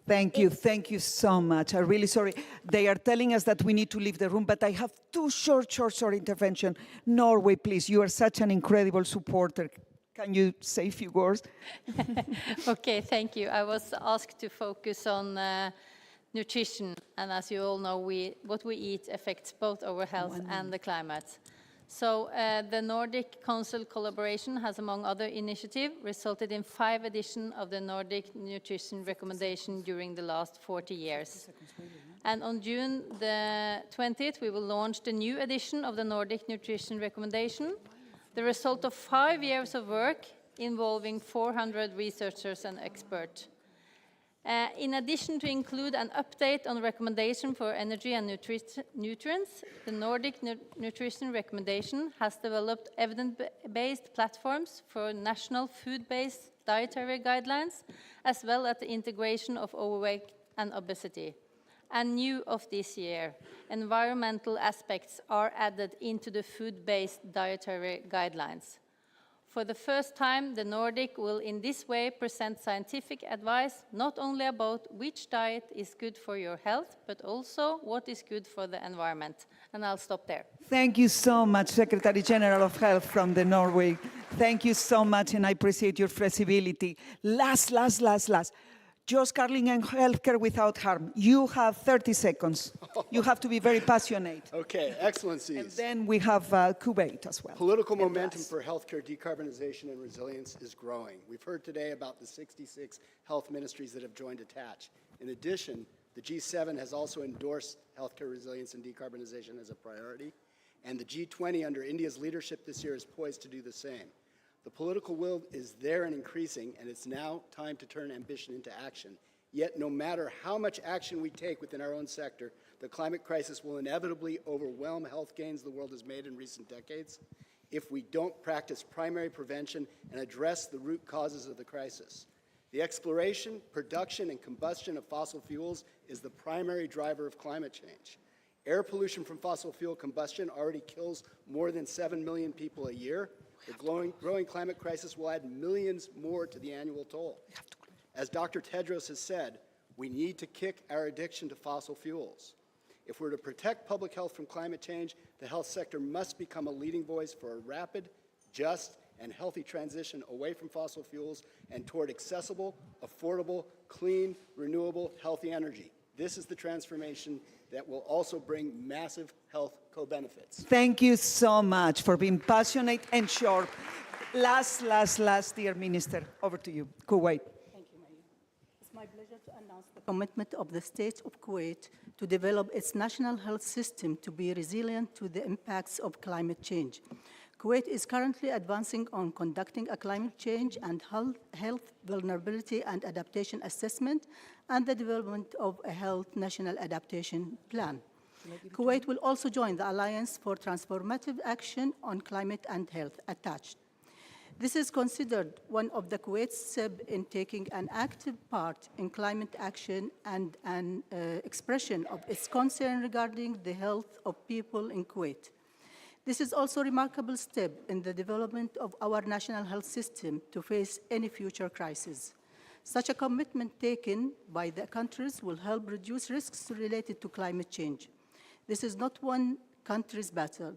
Thank you so much. I'm really sorry. They are telling us that we need to leave the room, but I have two short intervention. Norway, please, you are such an incredible supporter. Can you say a few words? Okay, thank you. I was asked to focus on nutrition, and as you all know, what we eat affects both our health and the climate. So the Nordic Council collaboration has, among other initiatives, resulted in 5 editions of the Nordic Nutrition Recommendation during the last 40 years. And on June the 20th, we will launch the new edition of the Nordic Nutrition Recommendation, the result of 5 years of work involving 400 researchers and experts. In addition to include an update on recommendation for energy and nutrients, the Nordic Nutrition Recommendation has developed evidence-based platforms for national food-based dietary guidelines, as well as the integration of overweight and obesity. And new of this year, environmental aspects are added into the food-based dietary guidelines. For the first time, the Nordic will in this way present scientific advice not only about which diet is good for your health, but also what is good for the environment. And I'll stop there. Thank you so much, Secretary General of Health from the Norway. Thank you so much, and I appreciate your flexibility. Last. Just Carling and healthcare without harm. You have 30 seconds. You have to be very passionate. Okay, Excellencies. And then we have Kuwait as well. Political momentum for healthcare decarbonization and resilience is growing. We've heard today about the 66 health ministries that have joined ATTACH. In addition, the G7 has also endorsed healthcare resilience and decarbonization as a priority, and the G20 under India's leadership this year is poised to do the same. The political will is there and increasing, and it's now time to turn ambition into action. Yet, no matter how much action we take within our own sector, the climate crisis will inevitably overwhelm health gains the world has made in recent decades if we don't practice primary prevention and address the root causes of the crisis. The exploration, production, and combustion of fossil fuels is the primary driver of climate change. Air pollution from fossil fuel combustion already kills more than 7 million people a year. The growing climate crisis will add millions more to the annual toll. As Dr. Tedros has said, we need to kick our addiction to fossil fuels. If we're to protect public health from climate change, the health sector must become a leading voice for a rapid, just, and healthy transition away from fossil fuels and toward accessible, affordable, clean, renewable, healthy energy. This is the transformation that will also bring massive health co-benefits. Thank you so much for being passionate and short. Last, dear Minister, over to you. Kuwait. Thank you, Maria. It's my pleasure to announce the commitment of the state of Kuwait to develop its national health system to be resilient to the impacts of climate change. Kuwait is currently advancing on conducting a climate change and health vulnerability and adaptation assessment and the development of a health national adaptation plan. Kuwait will also join the Alliance for Transformative Action on Climate and Health, ATTACH. This is considered one of the Kuwait's steps in taking an active part in climate action and an expression of its concern regarding the health of people in Kuwait. This is also a remarkable step in the development of our national health system to face any future crisis. Such a commitment taken by the countries will help reduce risks related to climate change. This is not one country's battle,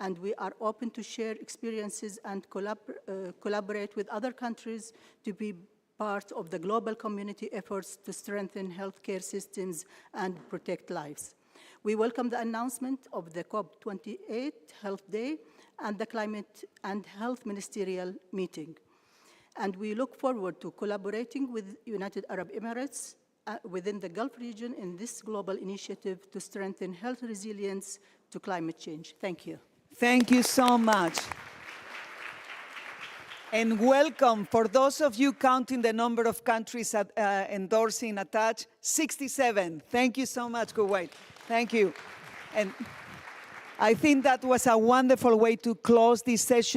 and we are open to share experiences and collaborate with other countries to be part of the global community efforts to strengthen healthcare systems and protect lives. We welcome the announcement of the COP28 Health Day and the Climate and Health Ministerial Meeting. And we look forward to collaborating with United Arab Emirates within the Gulf region in this global initiative to strengthen health resilience to climate change. Thank you. Thank you so much. And welcome, for those of you counting the number of countries endorsing ATTACH, 67. Thank you so much, Kuwait. Thank you. And I think that was a wonderful way to close this session.